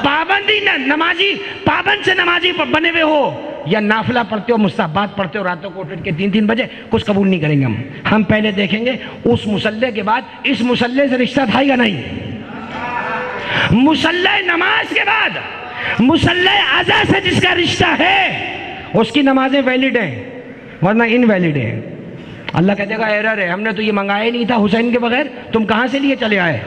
Speaker 1: پابندی نمازی، پابند سے نمازی بنے ہوئے ہو یا نافلہ پڑھتے ہو، مستحبات پڑھتے ہو راتوں کو اٹھ کے 3 بجے، کچھ قبول نہیں کریں گے ہم. ہم پہلے دیکھیں گے اس مسلح کے بعد اس مسلح سے رشتہ تھا یا نہیں. مسلح نماز کے بعد مسلح اذا سے جس کا رشتہ ہے اس کی نمازیں ویلڈ ہیں ورنہ انویلڈ ہیں. اللہ کہتے گا ایرر ہے، ہم نے تو یہ منگایا ہی نہیں تھا حسین کے بغیر، تم کہاں سے لیے چلے آئے؟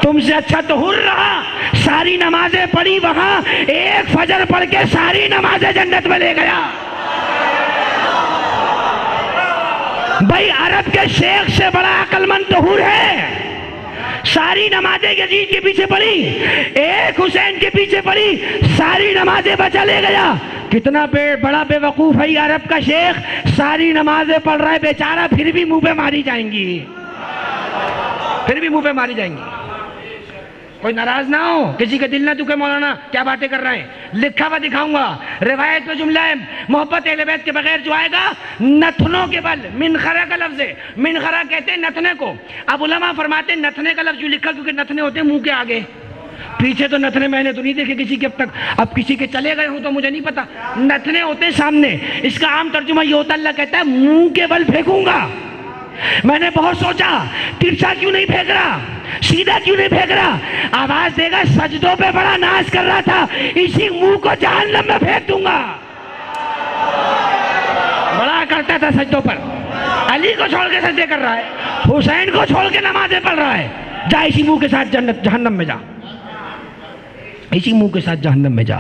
Speaker 1: تم سے اچھا تو ہر رہا، ساری نمازیں پڑھی وہاں، ایک فجر پڑھ کے ساری نمازیں جنت میں لے گیا. بھائی عرب کے شیخ سے بڑا عقل مند تو ہر ہے. ساری نمازیں یزید کے پیچھے پڑھی، ایک حسین کے پیچھے پڑھی، ساری نمازیں بچا لے گیا. کتنا بڑا بے وقوف ہے عرب کا شیخ، ساری نمازیں پڑھ رہا ہے بیچارہ، پھر بھی منہ پہ ماری جائیں گی، پھر بھی منہ پہ ماری جائیں گی. کوئی ناراض نہ ہو، کسی کے دل نہ دکھے مولانا کیا باتیں کر رہے ہیں. لکھا ہوا دکھاؤں گا، روایت میں جملہ ہے، محبت اہل بیت کے بغیر جو آئے گا نتنوں کے بل. منخرہ کا لفظ ہے، منخرہ کہتے ہیں نتنے کو. اب علماء فرماتے ہیں نتنے کا لفظ جو لکھا کیونکہ نتنے ہوتے ہیں منہ کے آگے، پیچھے تو نتنے میں نے تو نہیں دیکھے کسی کے اب تک، اب کسی کے چلے گئے ہوں تو مجھے نہیں پتا. نتنے ہوتے ہیں سامنے. اس کا عام ترجمہ یہ ہوتا ہے، اللہ کہتا ہے منہ کے بل پھینکوں گا. میں نے بہت سوچا ترچھا کیوں نہیں پھینک رہا، سیدھا کیوں نہیں پھینک رہا. آواز دے گا سجدوں پہ بڑا ناز کر رہا تھا، اسی منہ کو جہنم میں پھینک دوں گا. بڑا کرتا تھا سجدوں پر، علی کو چھوڑ کے سجدے کر رہا ہے، حسین کو چھوڑ کے نمازیں پڑھ رہا ہے. جا اسی منہ کے ساتھ جہنم میں جا، اسی منہ کے ساتھ جہنم میں جا.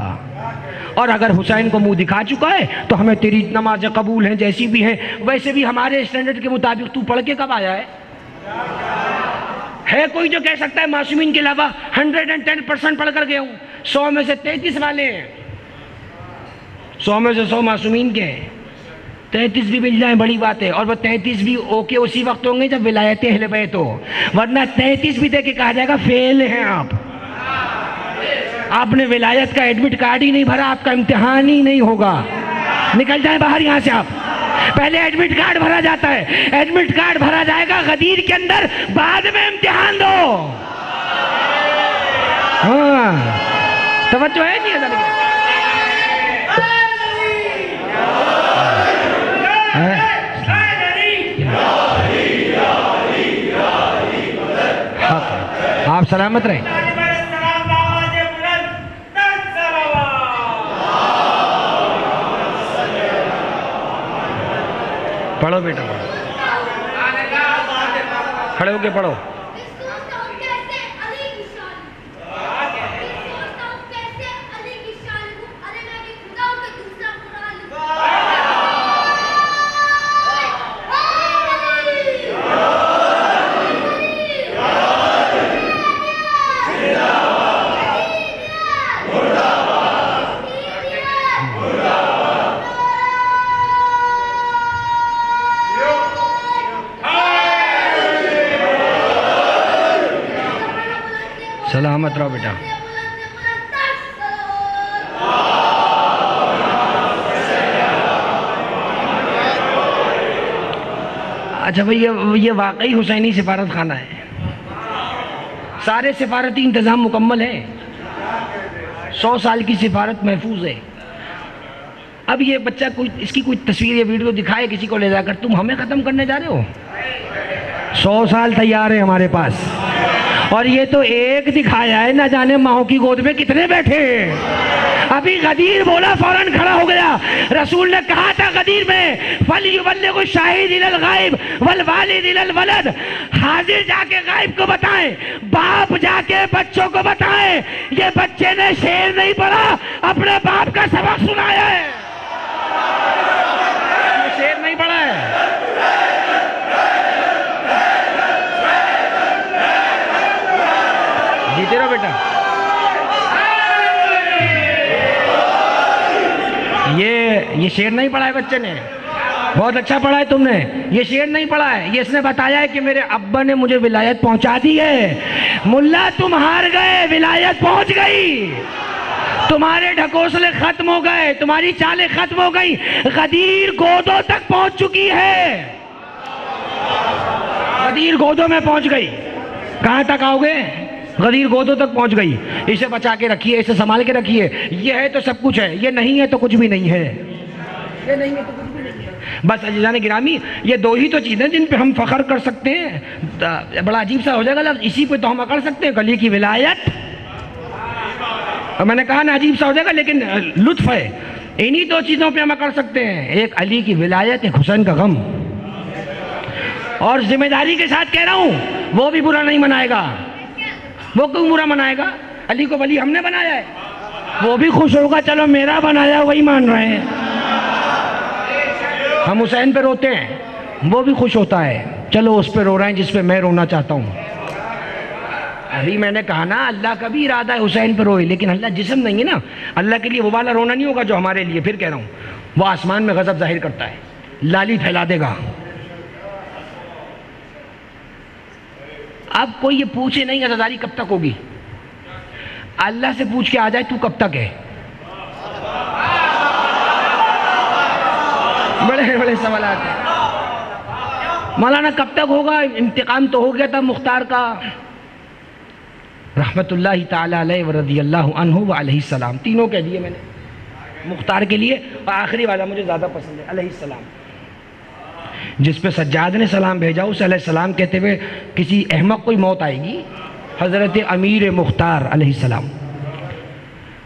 Speaker 1: اور اگر حسین کو منہ دکھا چکا ہے تو ہمیں تیری نمازیں قبول ہیں جیسی بھی ہیں ویسے بھی ہمارے اسٹینڈرڈ کے مطابق. تو پڑھ کے کب آیا ہے کوئی جو کہہ سکتا ہے معصومین کے علاوہ 110% پڑھ کر گیا ہوں؟ 100 میں سے 33 والے ہیں، 100 میں سے 100 معصومین کے ہیں. 33 بھی مل جائیں بڑی بات ہے، اور وہ 33 بھی اوکے اسی وقت ہوں گے جب ولایت اہل بیت ہو، ورنہ 33 بھی دے کے کہا جائے گا فیل ہیں آپ نے ولایت کا ایڈمٹ کارڈ ہی نہیں بھرا، آپ کا امتحان ہی نہیں ہوگا. نکل جائیں باہر یہاں سے. آپ پہلے ایڈمٹ کارڈ بھرا جاتا ہے، ایڈمٹ کارڈ بھرا جائے گا غدیر کے اندر، بعد میں امتحان دو. ہاں توجہ ہے نہیں ادھر آپ سلامت رہیں. پڑھو بیٹا پڑھو، کھڑے ہو کے پڑھو. سلامت رہو بیٹا. اچھا بھئی یہ واقعی حسینی سفارت خانہ ہے، سارے سفارتی انتظام مکمل ہے، 100 سال کی سفارت محفوظ ہے. اب یہ بچہ اس کی کوئی تصویر یا ویڈیو دکھائے کسی کو لے جا کر، تم ہمیں ختم کرنے جا رہے ہو؟ 100 سال تیار ہے ہمارے پاس، اور یہ تو ایک دکھایا ہے، نہ جانے ماؤں کی گود میں کتنے بیٹھے ہیں۔ ابھی غدیر بولا فوراً کھڑا ہو گیا۔ رسول نے کہا تھا غدیر میں فَلْيُبَلِّغُ الشَّاهِدُ إِلَى الْغَائِبِ وَالْوَالِدُ إِلَى الْوَلَدِ، حاضر جا کے غائب کو بتائیں، باپ جا کے بچوں کو بتائیں۔ یہ بچے نے شعر نہیں پڑھا، اپنے باپ کا سبق سنایا ہے، یہ شعر نہیں پڑھا ہے۔ جیتے رہو بیٹا۔ یہ شعر نہیں پڑھا ہے بچے نے، بہت اچھا پڑھا ہے تم نے، یہ شعر نہیں پڑھا ہے، یہ اس نے بتایا ہے کہ میرے ابا نے مجھے ولایت پہنچا دی ہے۔ ملا تم ہار گئے، ولایت پہنچ گئی، تمہارے ڈھکوسلے ختم ہو گئے، تمہاری چالیں ختم ہو گئی، غدیر گودوں تک پہنچ چکی ہے، غدیر گودوں میں پہنچ گئی۔ کہاں تک آؤ گے؟ غدیر گودوں تک پہنچ گئی۔ اسے بچا کے رکھیے، اسے سنبھال کے رکھیے۔ یہ ہے تو سب کچھ ہے، یہ نہیں ہے تو کچھ بھی نہیں ہے، یہ نہیں ہے تو کچھ بھی نہیں ہے۔ بس عزیزان گرامی، یہ دو ہی تو چیزیں جن پہ ہم فخر کر سکتے ہیں۔ بڑا عجیب سا ہو جائے گا لفظ، اسی پہ تو ہم کر سکتے ہیں، علی کی ولایت۔ اور میں نے کہا نا عجیب سا ہو جائے گا، لیکن لطف ہے، انہی دو چیزوں پہ ہم کر سکتے ہیں، ایک علی کی ولایت، ایک حسین کا غم۔ اور ذمہ داری کے ساتھ کہہ رہا ہوں، وہ بھی برا نہیں منائے گا۔ وہ کیوں برا منائے گا؟ علی کو ولی ہم نے بنایا ہے، وہ بھی خوش ہوگا، چلو میرا بنایا وہی مان رہے ہیں۔ ہم حسین پہ روتے ہیں، وہ بھی خوش ہوتا ہے، چلو اس پہ رو رہے ہیں جس پہ میں رونا چاہتا ہوں۔ ابھی میں نے کہا نا اللہ کا بھی ارادہ ہے حسین پہ روئے، لیکن اللہ جسم نہیں ہے نا، اللہ کے لیے وہ والا رونا نہیں ہوگا جو ہمارے لیے۔ پھر کہہ رہا ہوں، وہ آسمان میں غضب ظاہر کرتا ہے، لالی پھیلا دے گا۔ اب کوئی یہ پوچھے نہیں عزاداری کب تک ہوگی، اللہ سے پوچھ کے آ جائے تو کب تک ہے؟ بڑے بڑے سوالات ہیں۔ مولانا کب تک ہوگا؟ انتقام تو ہو گیا تھا مختار کا، رحمت اللہ تعالیٰ علیہ ورضی اللہ عنہ وعلیہ السلام، تینوں کہہ دیے میں نے مختار کے لیے، اور آخری والا مجھے زیادہ پسند ہے، علیہ السلام، جس پہ سجاد نے سلام بھیجا، اسے علیہ السلام کہتے ہوئے کسی احمق کوئی موت آئے گی، حضرت امیر مختار علیہ السلام۔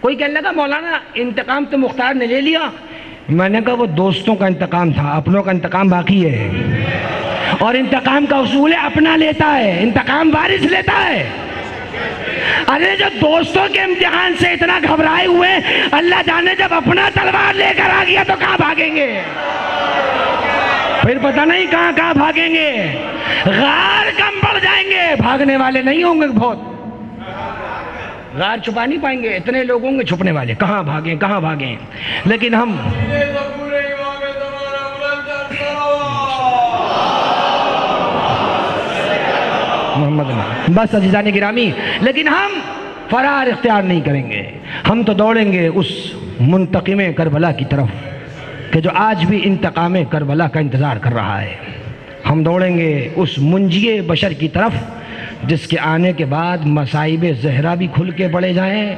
Speaker 1: کوئی کہنے لگا مولانا انتقام تو مختار نے لے لیا، میں نے کہا وہ دوستوں کا انتقام تھا، اپنوں کا انتقام باقی ہے، اور انتقام کا اصول ہے اپنا لیتا ہے، انتقام وارث لیتا ہے۔ ارے جب دوستوں کے امتحان سے اتنا گھبرائے ہوئے، اللہ جانے جب اپنا تلوار لے کر آ گیا تو کہاں بھاگیں گے؟ پھر پتہ نہیں کہاں کہاں بھاگیں گے، غار کم پڑ جائیں گے، بھاگنے والے نہیں ہوں گے، بہت غار چھپا نہیں پائیں گے، اتنے لوگ ہوں گے چھپنے والے، کہاں بھاگیں کہاں بھاگیں۔ لیکن ہم محمد بس عزیزان گرامی، لیکن ہم فرار اختیار نہیں کریں گے، ہم تو دوڑیں گے اس منتقم کربلا کی طرف کہ جو آج بھی انتقام کربلا کا انتظار کر رہا ہے۔ ہم دوڑیں گے اس منجی بشر کی طرف جس کے آنے کے بعد مصائب زہرا بھی کھل کے پڑے جائیں،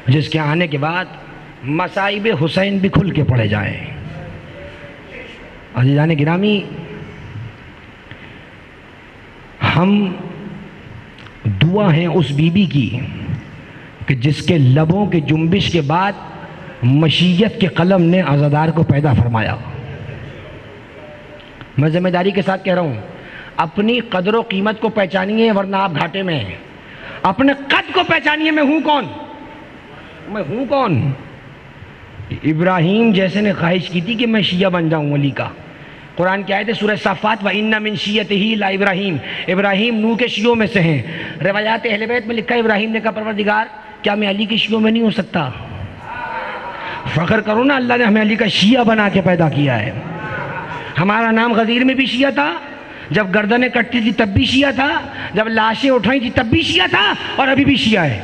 Speaker 1: جس کے آنے کے بعد مصائب حسین بھی کھل کے پڑے جائیں۔ عزیزان گرامی، ہم دعا ہیں اس بی بی کی کہ جس کے لبوں کے جنبش کے بعد مشیت کے قلم نے عزادار کو پیدا فرمایا۔ میں ذمہ داری کے ساتھ کہہ رہا ہوں، اپنی قدر و قیمت کو پہچانیے ورنہ آپ گھاٹے میں ہیں۔ اپنے قد کو پہچانیے، میں ہوں کون، میں ہوں کون۔ ابراہیم جیسے نے خواہش کی تھی کہ میں شیعہ بن جاؤں علی کا، قرآن کی آیت ہے سورہ صافات وَإِنَّ مِن شِيَّتِهِ لَإِبْرَاهِيمَ، ابراہیم نوح کے شیعوں میں سے ہیں۔ روایات اہل بیت میں لکھا ہے ابراہیم نے کہا پروردگار کیا میں علی کے شیعوں میں نہیں ہو سکتا؟ فخر کرو نا، اللہ نے ہمیں علی کا شیعہ بنا کے پیدا کیا ہے۔ ہمارا نام غدیر میں بھی شیعہ تھا، جب گردنیں کٹتی تھی تب بھی شیعہ تھا، جب لاشیں اٹھائی تھی تب بھی شیعہ تھا، اور ابھی بھی شیعہ ہے۔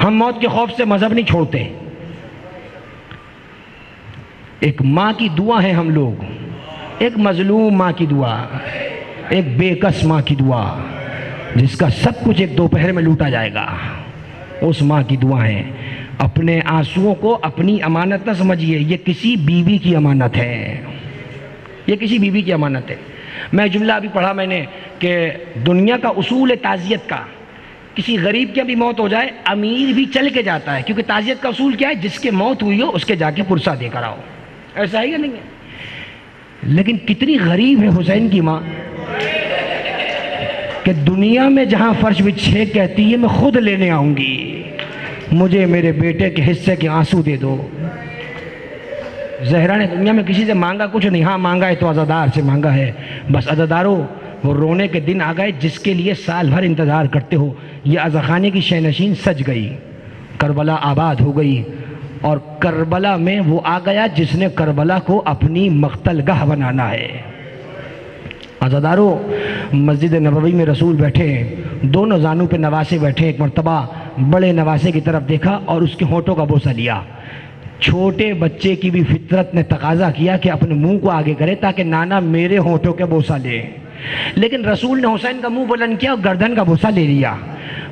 Speaker 1: ہم موت کے خوف سے مذہب نہیں چھوڑتے۔ ایک ماں کی دعا ہے ہم لوگ، ایک مظلوم ماں کی دعا، ایک بے کس ماں کی دعا جس کا سب کچھ ایک دوپہر میں لوٹا جائے گا، اس ماں کی دعا ہے۔ اپنے آنسوؤں کو اپنی امانت نہ سمجھیے، یہ کسی بیوی کی امانت ہے، یہ کسی بیوی کی امانت ہے۔ میں جملہ ابھی پڑھا میں نے کہ دنیا کا اصول ہے تعزیت کا، کسی غریب کی بھی موت ہو جائے امیر بھی چل کے جاتا ہے، کیونکہ تعزیت کا اصول کیا ہے؟ جس کے موت ہوئی ہو اس کے جا کے پرسہ دے کر آؤ، ایسا ہے یا نہیں ہے؟ لیکن کتنی غریب ہے حسین کی ماں کہ دنیا میں جہاں فرش بچھے کہتی ہے میں خود لینے آؤں گی، مجھے میرے بیٹے کے حصے کے آنسو دے دو۔ زہرا نے دنیا میں کسی سے مانگا کچھ نہیں، ہاں مانگا ہے تو عزادار سے مانگا ہے، بس عزاداروں وہ رونے کے دن آ گئے جس کے لیے سال بھر انتظار کرتے ہو۔ یہ عزاخانے کی شینشین سج گئی، کربلا آباد ہو گئی، اور کربلا میں وہ آ گیا جس نے کربلا کو اپنی مقتل گاہ بنانا ہے۔ عزاداروں مسجد نبوی میں رسول بیٹھے ہیں، دونوں زانوں پہ نواسے بیٹھے، ایک مرتبہ بڑے نواسے کی طرف دیکھا اور اس کے ہونٹوں کا بوسہ لیا۔ چھوٹے بچے کی بھی فطرت نے تقاضا کیا کہ اپنے منہ کو آگے کرے تاکہ نانا میرے ہونٹوں کے بوسہ لے، لیکن رسول نے حسین کا منہ بلند کیا اور گردن کا بوسہ لے لیا۔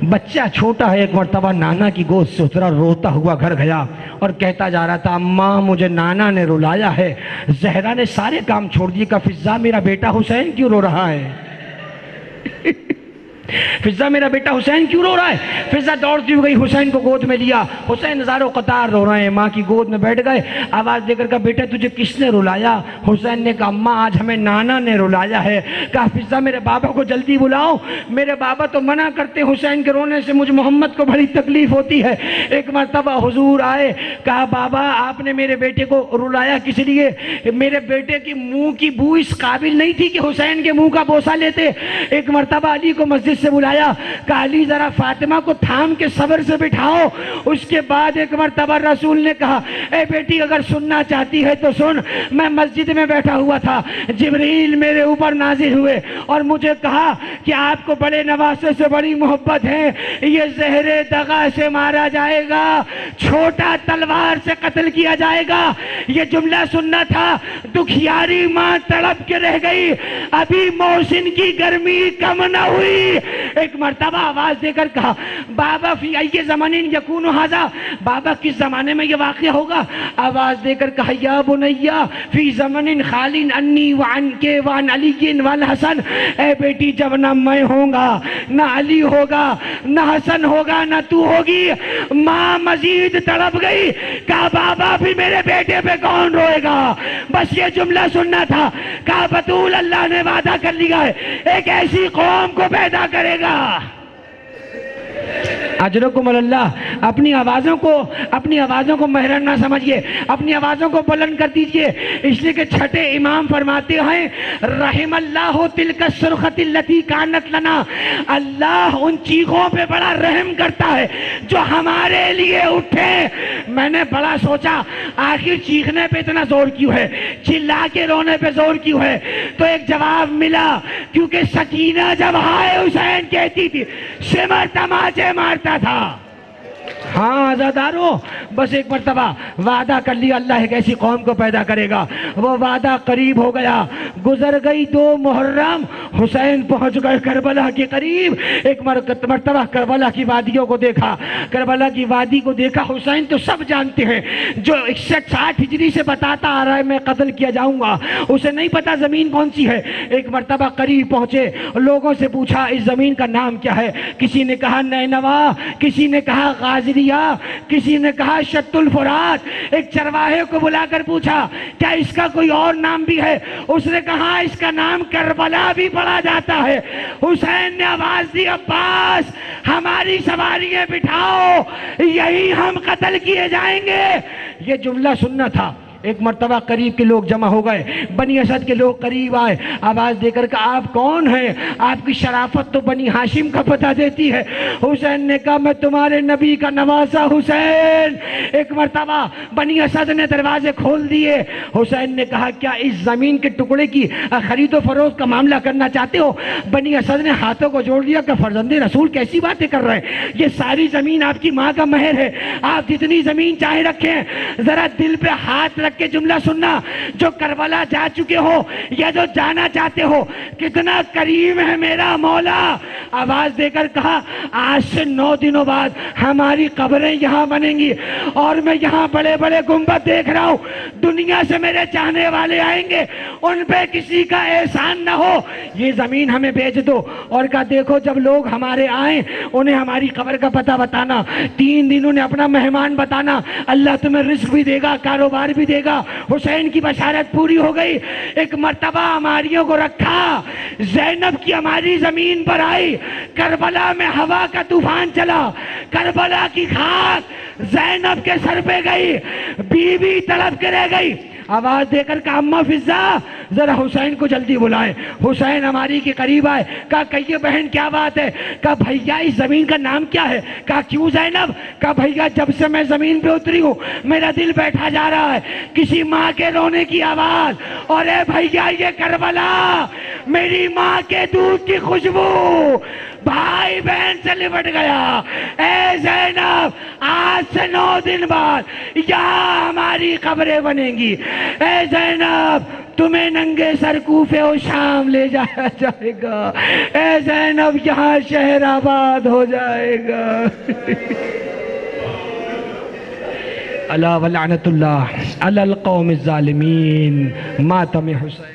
Speaker 1: بچہ چھوٹا ہے، ایک مرتبہ نانا کی گود سے اترا، روتا ہوا گھر گیا اور کہتا جا رہا تھا اماں مجھے نانا نے رلایا ہے۔ زہرا نے سارے کام چھوڑ دیے، کہا فضہ میرا بیٹا حسین کیوں رو رہا ہے؟ فضہ میرا بیٹا حسین کیوں رو رہا ہے؟ فضہ دوڑتی ہوئی گئی، حسین کو گود میں لیا، حسین ہزاروں قطار رو رہے ہیں، ماں کی گود میں بیٹھ گئے، آواز دے کر کہا بیٹا تجھے کس نے رلایا؟ حسین نے کہا اماں آج ہمیں نانا نے رلایا ہے۔ کہا فضہ میرے بابا کو جلدی بلاؤ، میرے بابا تو منع کرتے حسین کے رونے سے مجھ محمد کو بڑی تکلیف ہوتی ہے۔ ایک مرتبہ حضور آئے، کہا بابا آپ نے میرے بیٹے کو رلایا کس لیے؟ میرے بیٹے کی منہ کی بو اس قابل نہیں تھی کہ حسین کے منہ کا بوسہ لیتے۔ ایک مرتبہ علی کو مسجد سے بلایا، کہا علی ذرا فاطمہ کو تھام کے صبر سے بٹھاؤ۔ اس کے بعد ایک مرتبہ رسول نے کہا اے بیٹی اگر سننا چاہتی ہے تو سن، میں مسجد میں بیٹھا ہوا تھا، جبریل میرے اوپر نازل ہوئے اور مجھے کہا کہ آپ کو بڑے نواسے سے بڑی محبت ہے، یہ زہر دغا سے مارا جائے گا، چھوٹا تلوار سے قتل کیا جائے گا۔ یہ جملہ سننا تھا، دکھیاری ماں تڑپ کے رہ گئی، ابھی محسن کی گرمی کم نہ ہوئی۔ ایک مرتبہ آواز دے کر کہا بابا فی ای زمن یکون ھذا، بابا کس زمانے میں یہ واقعہ ہوگا؟ آواز دے کر کہا یا بنیا فی زمن خال انی وعن کے وعن علی والحسن، اے بیٹی جب نہ میں ہوں گا نہ علی ہوگا نہ حسن ہوگا نہ تو ہوگی۔ ماں مزید تڑپ گئی، کہا بابا بھی میرے بیٹے پہ کون روئے گا؟ بس یہ جملہ سننا تھا۔ کہا بطول اللہ نے وعدہ کر لیا ہے ایک ایسی قوم کو پیدا کرے گا۔ اجرکم اللہ، اپنی آوازوں کو محرم نہ سمجھئے، اپنی آوازوں کو بلند کر دیجئے، اس لیے کہ چھٹے امام فرماتے ہیں رحم اللہ تلک الصرخۃ التی کانت لنا، اللہ ان چیخوں پہ بڑا رحم کرتا ہے جو ہمارے لیے اٹھے۔ میں نے بڑا سوچا آخر چیخنے پہ اتنا زور کیوں ہے، چلا کے رونے پہ زور کیوں ہے؟ تو ایک جواب ملا، کیونکہ سکینہ جب ہائے حسین کہتی تھی سمر تماچے مارتا تھا۔ ہاں عزاداروں بس ایک مرتبہ وعدہ کر لیا اللہ ایک ایسی قوم کو پیدا کرے گا، وہ وعدہ قریب ہو گیا۔ گزر گئی 2 محرم، حسین پہنچ گئے کربلا کے قریب۔ ایک مرتبہ کربلا کی وادیوں کو دیکھا، کربلا کی وادی کو دیکھا۔ حسین تو سب جانتے ہیں، جو 61-60 ہجری سے بتاتا آ رہا ہے میں قتل کیا جاؤں گا، اسے نہیں پتا زمین کون سی ہے۔ ایک مرتبہ قریب پہنچے، لوگوں سے پوچھا اس زمین کا نام کیا ہے؟ کسی نے کہا نینوا، کسی نے کہا غازریہ، کسی نے کہا شط الفرات۔ ایک چرواہے کو بلا کر پوچھا کیا اس کا کوئی اور نام بھی ہے؟ اس نے کہا اس کا نام کربلا بھی پڑھا جاتا ہے۔ حسین نے آواز دی عباس ہماری سواریاں بٹھاؤ، یہی ہم قتل کیے جائیں گے۔ یہ جملہ سننا تھا۔ ایک مرتبہ قریب کے لوگ جمع ہو گئے، بنی اسد کے لوگ قریب آئے، آواز دے کر کہ آپ کون ہیں؟ آپ کی شرافت تو بنی ہاشم کا پتہ دیتی ہے۔ حسین نے کہا میں تمہارے نبی کا نواسہ حسین۔ ایک مرتبہ بنی اسد نے دروازے کھول دیے۔ حسین نے کہا کیا اس زمین کے ٹکڑے کی خرید و فروخت کا معاملہ کرنا چاہتے ہو؟ بنی اسد نے ہاتھوں کو جوڑ دیا کہ فرزند رسول کیسی باتیں کر رہے ہیں، یہ ساری زمین آپ کی ماں کا مہر ہے، آپ جتنی زمین چاہے رکھیں۔ ذرا دل پہ ہاتھ رکھ کے جملہ سننا، جو کربلا جا چکے ہو یا جو جانا چاہتے ہو، کتنا کریم ہے میرا مولا۔ آواز دے کر کہا آج سے 9 دنوں بعد ہماری قبریں یہاں بنیں گی اور میں یہاں بڑے بڑے گنبد دیکھ رہا ہوں، دنیا سے میرے چاہنے والے آئیں گے، ان پہ کسی کا احسان نہ ہو، یہ زمین ہمیں بیچ دو۔ اور کہا دیکھو جب لوگ ہمارے آئیں انہیں ہماری قبر کا پتہ بتانا، 3 دن انہیں اپنا مہمان بتانا، اللہ تمہیں رزق بھی دے گا، کاروبار بھی دے گا۔ حسین کی بشارت پوری ہو گئی۔ ایک مرتبہ ہماریوں کو رکھا، زینب کی ہماری زمین پر آئی، کربلا میں ہوا کا طوفان چلا، کربلا کی خاک زینب کے سر پہ گئی، بیوی تڑپ کے رہ گئی۔ آواز دے کر کہا اماں فضہ ذرا حسین کو جلدی بلائیں۔ حسین ہماری کے قریب آئے، کہا کہیے بہن کیا بات ہے؟ کہا بھیا اس زمین کا نام کیا ہے؟ کہا کیوں زینب؟ کہا بھیا جب سے میں زمین پہ اتری ہوں میرا دل بیٹھا جا رہا ہے، کسی ماں کے رونے کی آواز، اور اے بھیا یہ کربلا میری ماں کے دودھ کی خوشبو بھائی بہن سے لپٹ گیا۔ اے زینب آج سے 9 دن بعد یہاں ہماری قبریں بنیں گی۔ اے زینب تمہیں ننگے سر کوفے و شام لے جایا جائے گا۔ اے زینب یہاں شہر آباد ہو جائے گا۔ الا ولعنت اللہ علی القوم الظالمین۔ ماتم حسین۔